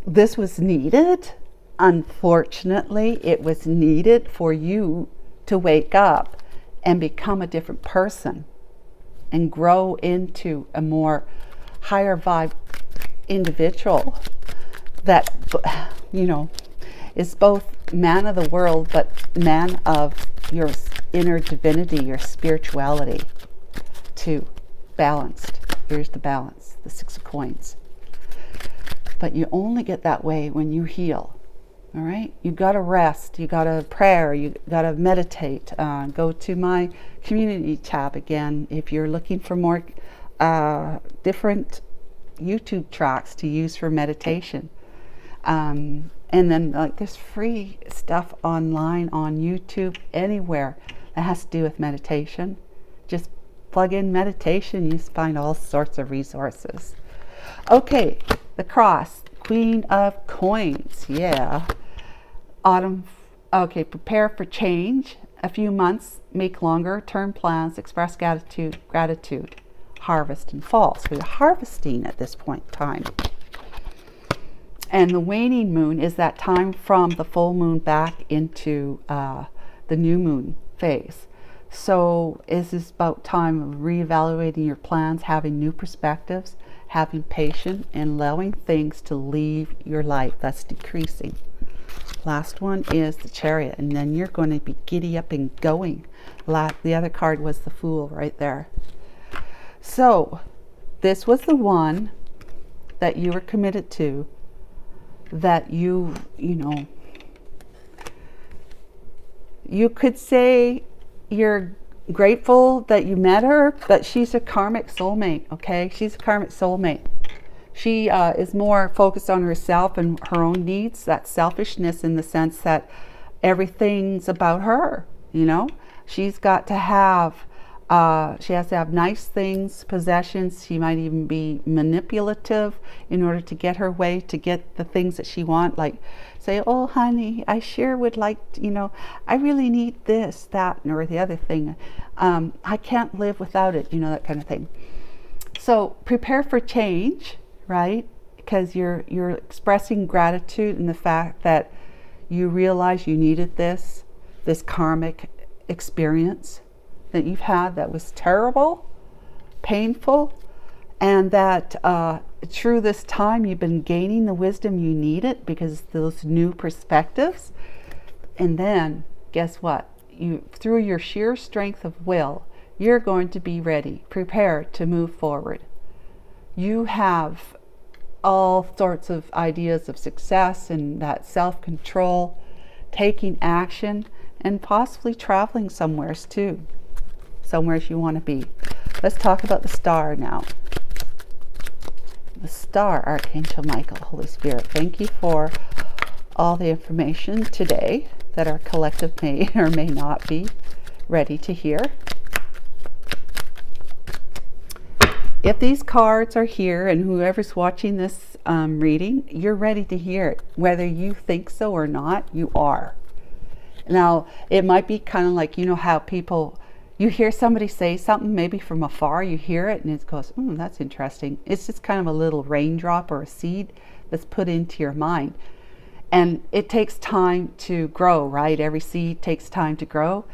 this was needed. Unfortunately, it was needed for you to wake up and become a different person and grow into a more higher vibe individual that, is both man of the world, but man of your inner divinity, your spirituality, too. Balanced. Here's the balance, the 6 of coins. But you only get that way when you heal. All right? You got to rest. You got to prayer. You got to meditate. Go to my community tab again if you're looking for more different YouTube tracks to use for meditation. And then there's free stuff online on YouTube, anywhere that has to do with meditation. Just plug in meditation, you find all sorts of resources. Okay, the cross, Queen of Coins, yeah. Autumn, okay, prepare for change. A few months, make longer term plans, express gratitude, harvest and fall. So you're harvesting at this point in time. And the waning moon is that time from the full moon back into the new moon phase. So this is about time of reevaluating your plans, having new perspectives, having patience, and allowing things to leave your life. That's decreasing. Last one is the Chariot, and then you're going to be giddy up and going. The other card was the Fool right there. So this was the one that you were committed to, that you could say you're grateful that you met her, but she's a karmic soulmate, okay? She's a karmic soulmate. She is more focused on herself and her own needs, that selfishness in the sense that everything's about her, She's got to have She has to have nice things, possessions. She might even be manipulative in order to get her way, to get the things that she wants. Like say, oh honey, I sure would like, I really need this, that, or the other thing. I can't live without it, that kind of thing. So prepare for change, right? Because you're expressing gratitude in the fact that you realize you needed this karmic experience that you've had that was terrible, painful, and that through this time you've been gaining the wisdom you needed because those new perspectives. And then guess what? Through your sheer strength of will, you're going to be ready, prepared to move forward. You have all sorts of ideas of success and that self-control, taking action, and possibly traveling somewheres too. Somewheres you want to be. Let's talk about the star now. The star, Archangel Michael, Holy Spirit, thank you for all the information today that our collective may or may not be ready to hear. If these cards are here and whoever's watching this reading, you're ready to hear it. Whether you think so or not, you are. Now, it might be kind of like, how people, you hear somebody say something, maybe from afar, you hear it and it goes, that's interesting. It's just kind of a little raindrop or a seed that's put into your mind. And it takes time to grow, right? Every seed takes time to grow.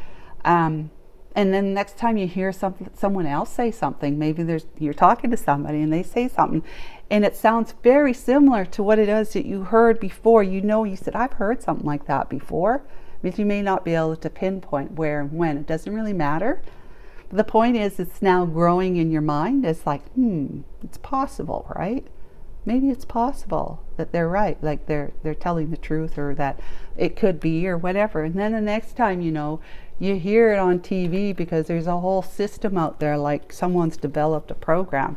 And then next time you hear someone else say something, maybe you're talking to somebody and they say something and it sounds very similar to what it is that you heard before. You said, I've heard something like that before. But you may not be able to pinpoint where and when. It doesn't really matter. But the point is, it's now growing in your mind. It's like, it's possible, right? Maybe it's possible that they're right, like they're telling the truth, or that it could be, or whatever. And then the next time, you hear it on TV because there's a whole system out there, like someone's developed a program,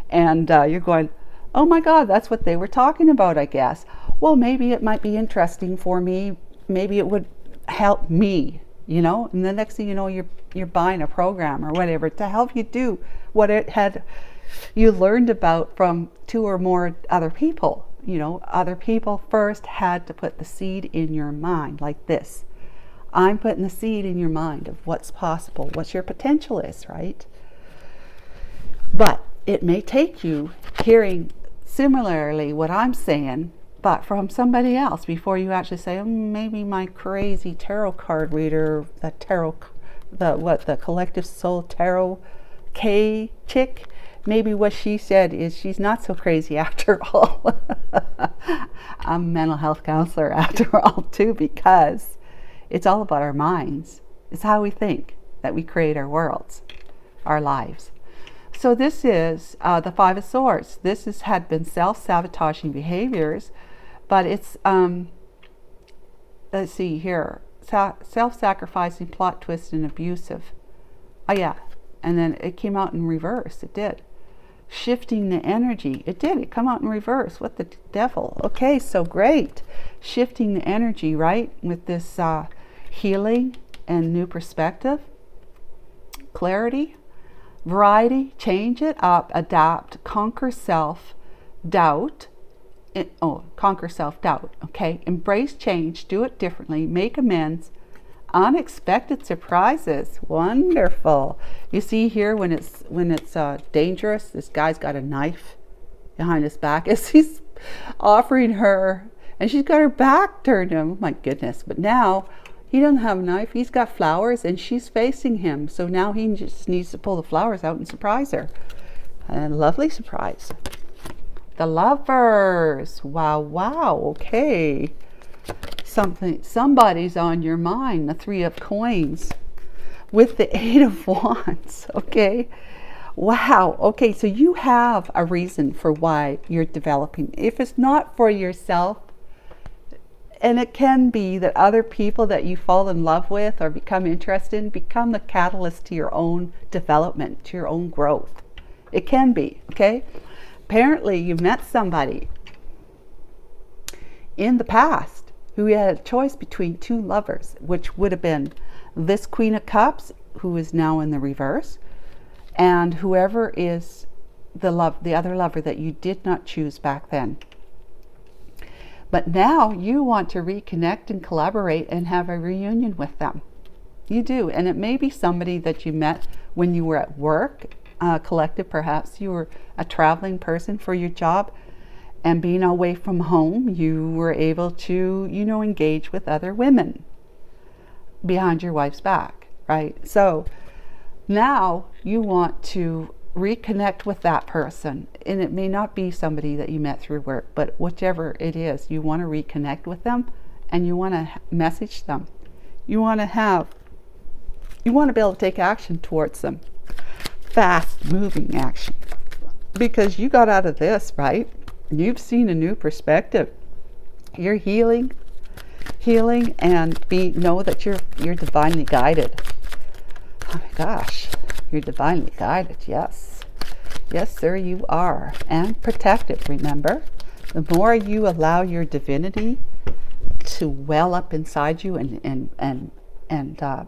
and you're going, oh my God, that's what they were talking about, I guess. Well, maybe it might be interesting for me. Maybe it would help me, and the next thing you know, you're buying a program or whatever to help you do what you learned about from 2 or more other people. Other people first had to put the seed in your mind like this. I'm putting the seed in your mind of what's possible, what your potential is, right? But it may take you hearing similarly what I'm saying, but from somebody else, before you actually say, maybe my crazy tarot card reader, the collective soul tarot K chick, maybe what she said is she's not so crazy after all. I'm a mental health counselor after all too, because it's all about our minds. It's how we think that we create our worlds, our lives. So this is the Five of Swords. This had been self-sabotaging behaviors. But it's, let's see here, self-sacrificing, plot twist, and abusive. Oh yeah, and then it came out in reverse. It did. Shifting the energy. It did. It come out in reverse. What the devil? Okay, so great. Shifting the energy, right? With this healing and new perspective. Clarity. Variety. Change it up. Adapt. Conquer self-doubt. Conquer self-doubt. Okay, embrace change, do it differently, make amends, unexpected surprises. Wonderful. You see here when it's dangerous, this guy's got a knife behind his back as he's offering her, and she's got her back turned to him. Oh my goodness. But now he doesn't have a knife, he's got flowers and she's facing him, so now he just needs to pull the flowers out and surprise her. A lovely surprise. The Lovers. Wow. Okay. Somebody's on your mind. The Three of Coins with the Eight of Wands. Okay. Wow. Okay. So you have a reason for why you're developing. If it's not for yourself, and it can be that other people that you fall in love with or become interested in become the catalyst to your own development, to your own growth. It can be. Okay. Apparently you met somebody in the past who had a choice between two lovers, which would have been this Queen of Cups, who is now in the reverse, and whoever is the other lover that you did not choose back then. But now you want to reconnect and collaborate and have a reunion with them. You do. And it may be somebody that you met when you were at work, collective. Perhaps you were a traveling person for your job, and being away from home, you were able to, engage with other women behind your wife's back, right? So now you want to reconnect with that person, and it may not be somebody that you met through work, but whichever it is, you want to reconnect with them, and you want to message them. You want to be able to take action towards them, fast moving action, because you got out of this, right? You've seen a new perspective. You're healing, and know that you're divinely guided. Oh my gosh. You're divinely guided, yes. Yes, sir, you are. And protected, remember? The more you allow your divinity to well up inside you and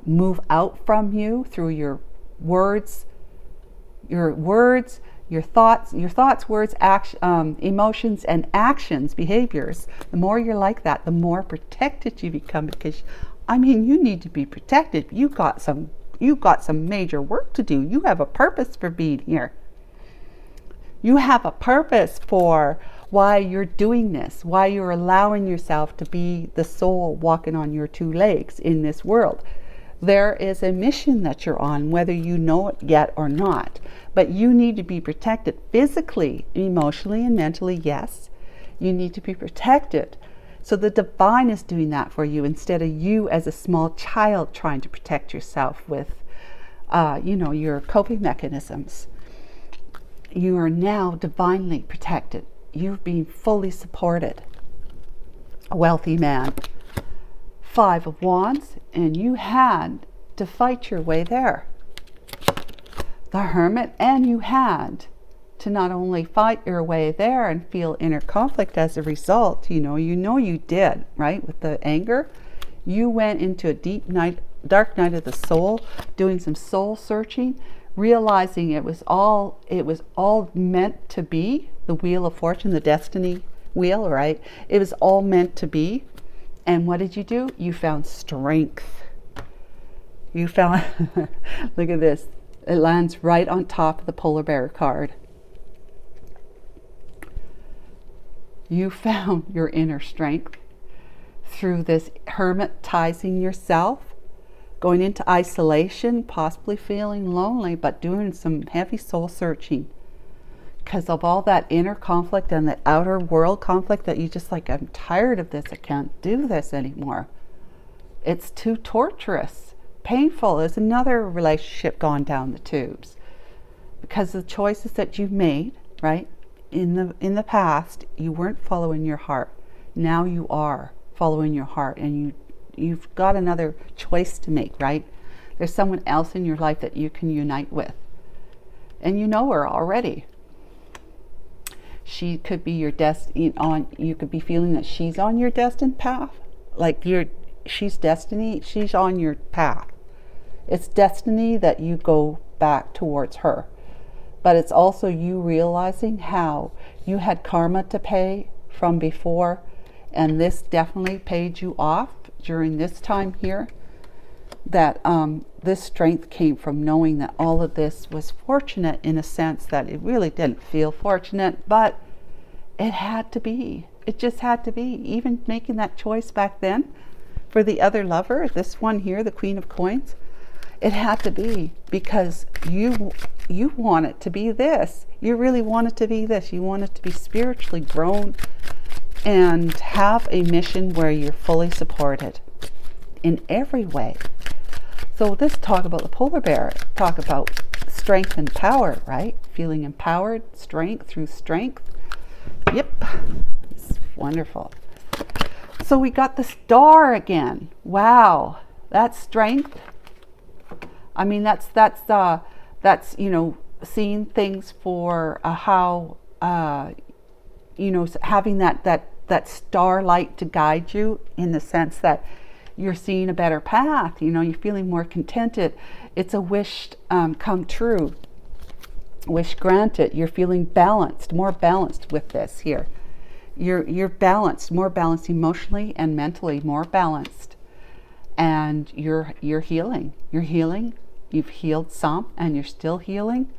move out from you through your thoughts, words, emotions, and actions, behaviors, the more you're like that, the more protected you become, because, you need to be protected. You've got some major work to do. You have a purpose for being here. You have a purpose for why you're doing this, why you're allowing yourself to be the soul walking on your two legs in this world. There is a mission that you're on, whether you know it yet or not. But you need to be protected physically, emotionally, and mentally, yes. You need to be protected. So the divine is doing that for you, instead of you as a small child trying to protect yourself with, your coping mechanisms. You are now divinely protected. You've been fully supported. A wealthy man. 5 of Wands, and you had to fight your way there. The Hermit, and you had to not only fight your way there and feel inner conflict as a result, you did, right? With the anger, you went into a dark night of the soul, doing some soul searching, realizing it was all meant to be. The wheel of fortune, the destiny wheel, right? It was all meant to be. And what did you do? You found strength. You found, look at this. It lands right on top of the polar bear card. You found your inner strength through this hermetizing yourself, going into isolation, possibly feeling lonely, but doing some heavy soul searching because of all that inner conflict and the outer world conflict that you just like, I'm tired of this. I can't do this anymore. It's too torturous. Painful. Is another relationship gone down the tubes because the choices that you've made, right? In the past, you weren't following your heart. Now you are following your heart, and you've got another choice to make, right? There's someone else in your life that you can unite with, and you know her already. She could be your you could be feeling that she's on your destined path, like she's destiny. She's on your path. It's destiny that you go back towards her. But it's also you realizing how you had karma to pay from before, and this definitely paid you off during this time here. That this strength came from knowing that all of this was fortunate, in a sense that it really didn't feel fortunate, but it had to be. It just had to be. Even making that choice back then for the other lover, this one here, the Queen of Coins, it had to be because you want it to be this. You really want it to be this. You want it to be spiritually grown and have a mission where you're fully supported in every way. So this talk about the polar bear, talk about strength and power, right? Feeling empowered, strength through strength. Yep, it's wonderful. So we got the star again. Wow, that's strength. I mean, that's seeing things for how having that starlight to guide you, in the sense that you're seeing a better path. You're feeling more contented. It's a wish come true. Wish granted. You're feeling balanced, more balanced with this here. You're balanced, more balanced emotionally and mentally, more balanced. And you're healing. You're healing. You've healed some and you're still healing.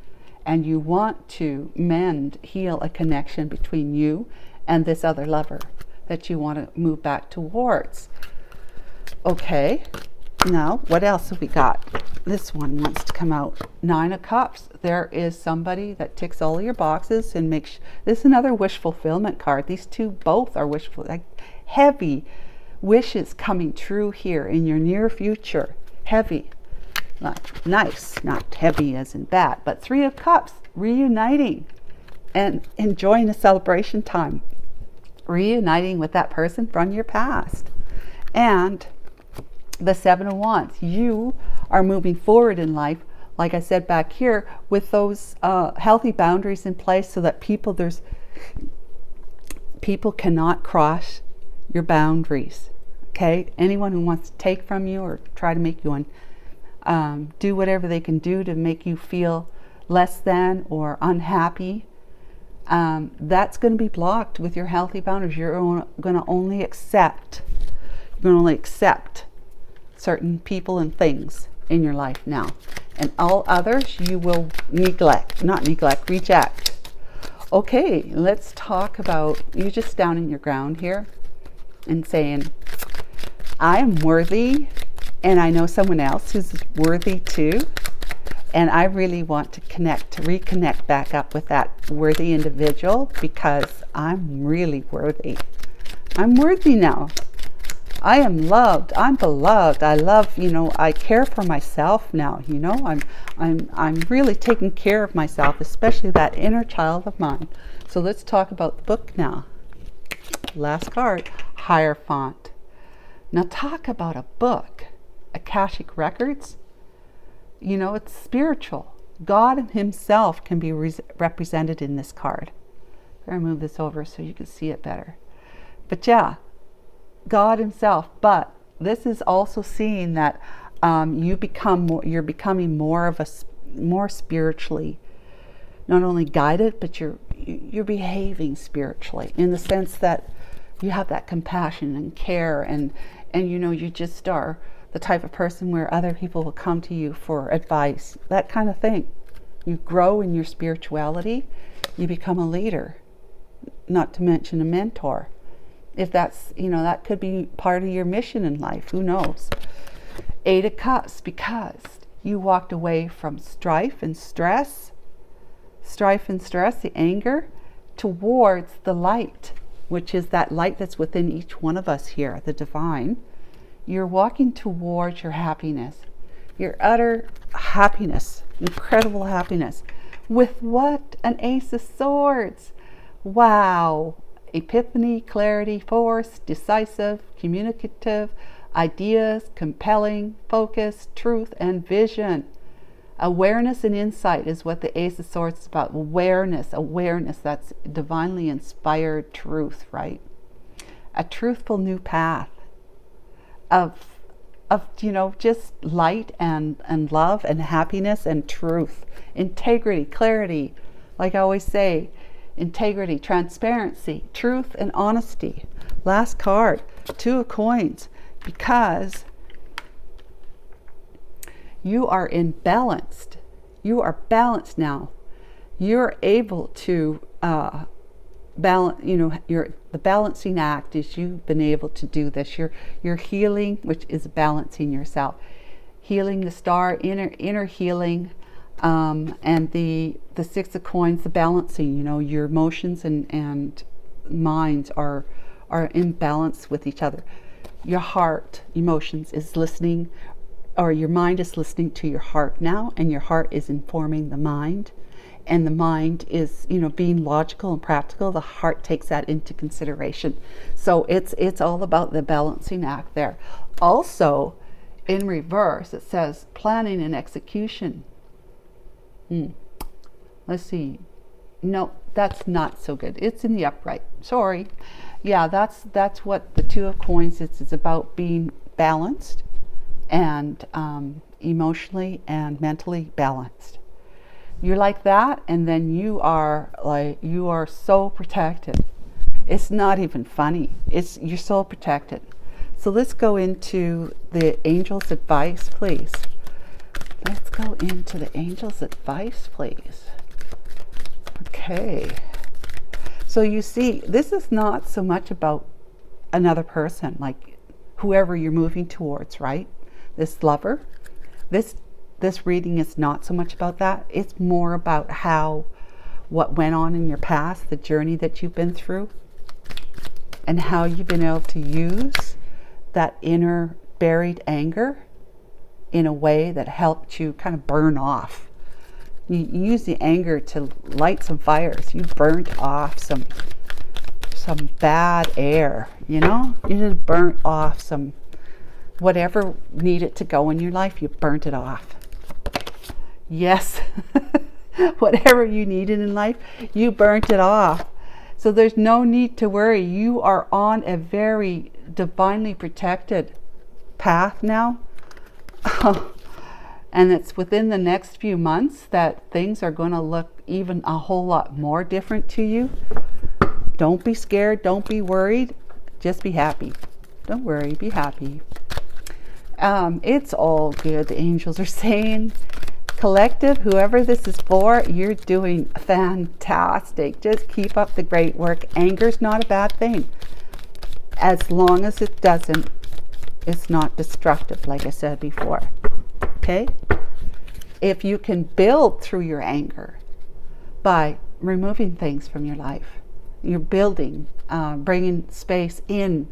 And you want to heal a connection between you and this other lover that you want to move back towards. Okay, now what else have we got? This one wants to come out. 9 of Cups. There is somebody that ticks all your boxes and makes. This is another wish fulfillment card. These two both are like heavy wishes coming true here in your near future. Heavy. Not nice, not heavy as in bad, but 3 of Cups, reuniting and enjoying a celebration time. Reuniting with that person from your past. And the 7 of Wands. You are moving forward in life, like I said back here, with those healthy boundaries in place so that people cannot cross your boundaries. Okay? Anyone who wants to take from you or try to make you do whatever they can do to make you feel less than or unhappy, that's going to be blocked with your healthy boundaries. You're going to only accept certain people and things in your life now, and all others you will reject. Okay, let's talk about you just standing your ground here and saying, I am worthy, and I know someone else who's worthy too, and I really want to reconnect back up with that worthy individual because I'm really worthy. I'm worthy now. I am loved. I'm beloved. I love, I care for myself now, I'm really taking care of myself, especially that inner child of mine. So let's talk about the book now. Last card, Hierophant. Now talk about a book. Akashic Records, it's spiritual. God himself can be represented in this card. I'm going to move this over so you can see it better. But yeah, God himself. But this is also seeing that you're becoming more spiritually, not only guided, but you're behaving spiritually in the sense that you have that compassion and care, and you just are the type of person where other people will come to you for advice, that kind of thing. You grow in your spirituality, you become a leader, not to mention a mentor. If that's, that could be part of your mission in life, who knows? 8 of Cups, because you walked away from strife and stress, the anger, towards the light, which is that light that's within each one of us here, the divine. You're walking towards your happiness, your utter happiness, incredible happiness. With what? An Ace of Swords. Wow. Epiphany, clarity, force, decisive, communicative, ideas, compelling, focus, truth, and vision. Awareness and insight is what the Ace of Swords is about. Awareness, that's divinely inspired truth, right? A truthful new path of just light and love and happiness and truth, integrity, clarity, like I always say, integrity, transparency, truth, and honesty. Last card, 2 of Coins, because you are balanced. You are balanced now. You're able to balance. The balancing act is you've been able to do this. You're healing, which is balancing yourself, healing the star, inner healing. And the 6 of Coins, the balancing, your emotions and minds are in balance with each other. Your heart emotions is listening, or your mind is listening to your heart now, and your heart is informing the mind, and the mind is being logical and practical. The heart takes that into consideration. So it's all about the balancing act there. Also in reverse it says planning and execution. Let's see. No, that's not so good. It's in the upright. Sorry. Yeah, that's what the 2 of Coins is. It's about being balanced and emotionally and mentally balanced. You're like that, and then you are so protected. It's not even funny. You're so protected. So let's go into the angel's advice, please. Let's go into the angel's advice, please. Okay. So you see, this is not so much about another person, like whoever you're moving towards, right? This lover. This reading is not so much about that. It's more about what went on in your past, the journey that you've been through, and how you've been able to use that inner buried anger in a way that helped you kind of burn off. You use the anger to light some fires. You burnt off some bad air, you know? You just burnt off some whatever needed to go in your life, you burnt it off. Yes. Whatever you needed in life, you burnt it off. So there's no need to worry. You are on a very divinely protected path now. And it's within the next few months that things are going to look even a whole lot more different to you. Don't be scared. Don't be worried. Just be happy. Don't worry. Be happy. It's all good. The angels are saying, collective, whoever this is for, you're doing fantastic. Just keep up the great work. Anger's not a bad thing. As long as it's not destructive, like I said before. Okay? If you can build through your anger by removing things from your life, you're building, bringing space in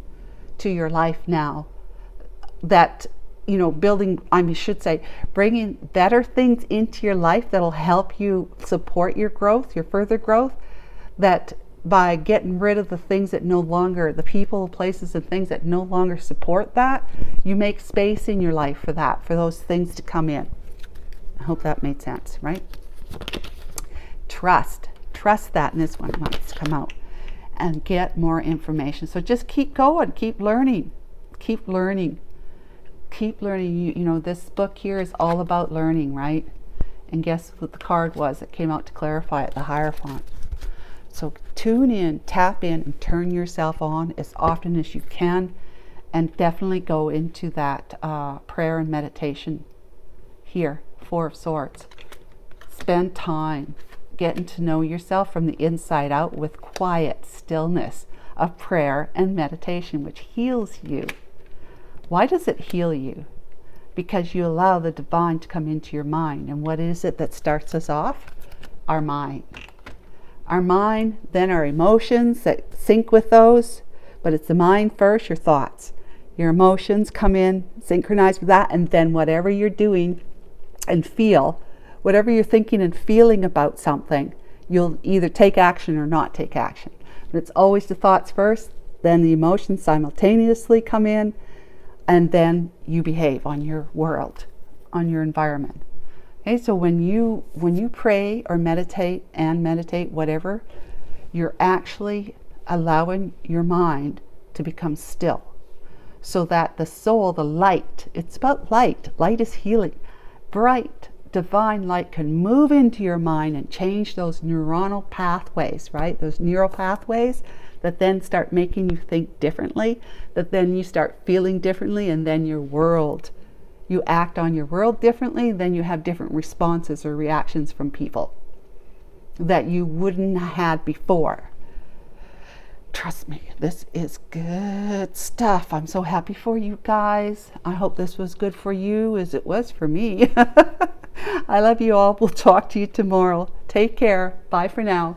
to your life now that, bringing better things into your life that'll help you support your growth, your further growth, that by getting rid of the things that no longer, the people, places, and things that no longer support that, you make space in your life for that, for those things to come in. I hope that made sense, right? Trust that, and this one wants to come out and get more information. So just keep going, keep learning. This book here is all about learning, right? And guess what the card was that came out to clarify it? The Hierophant. So tune in, tap in, and turn yourself on as often as you can, and definitely go into that prayer and meditation here, Four of Swords. Spend time getting to know yourself from the inside out with quiet stillness of prayer and meditation, which heals you. Why does it heal you? Because you allow the divine to come into your mind. And what is it that starts us off? Our mind. Our mind, then our emotions that sync with those. But it's the mind first, your thoughts. Your emotions come in, synchronize with that, and then whatever you're doing and feel, whatever you're thinking and feeling about something, you'll either take action or not take action. But it's always the thoughts first, then the emotions simultaneously come in, and then you behave on your world, on your environment. Okay, so when you pray or meditate whatever, you're actually allowing your mind to become still, so that the soul, the light, it's about light. Light is healing. Bright, divine light can move into your mind and change those neuronal pathways, right? Those neural pathways that then start making you think differently, that then you start feeling differently, and then your world, you act on your world differently, then you have different responses or reactions from people that you wouldn't have had before. Trust me, this is good stuff. I'm so happy for you guys. I hope this was good for you as it was for me. I love you all. We'll talk to you tomorrow. Take care. Bye for now.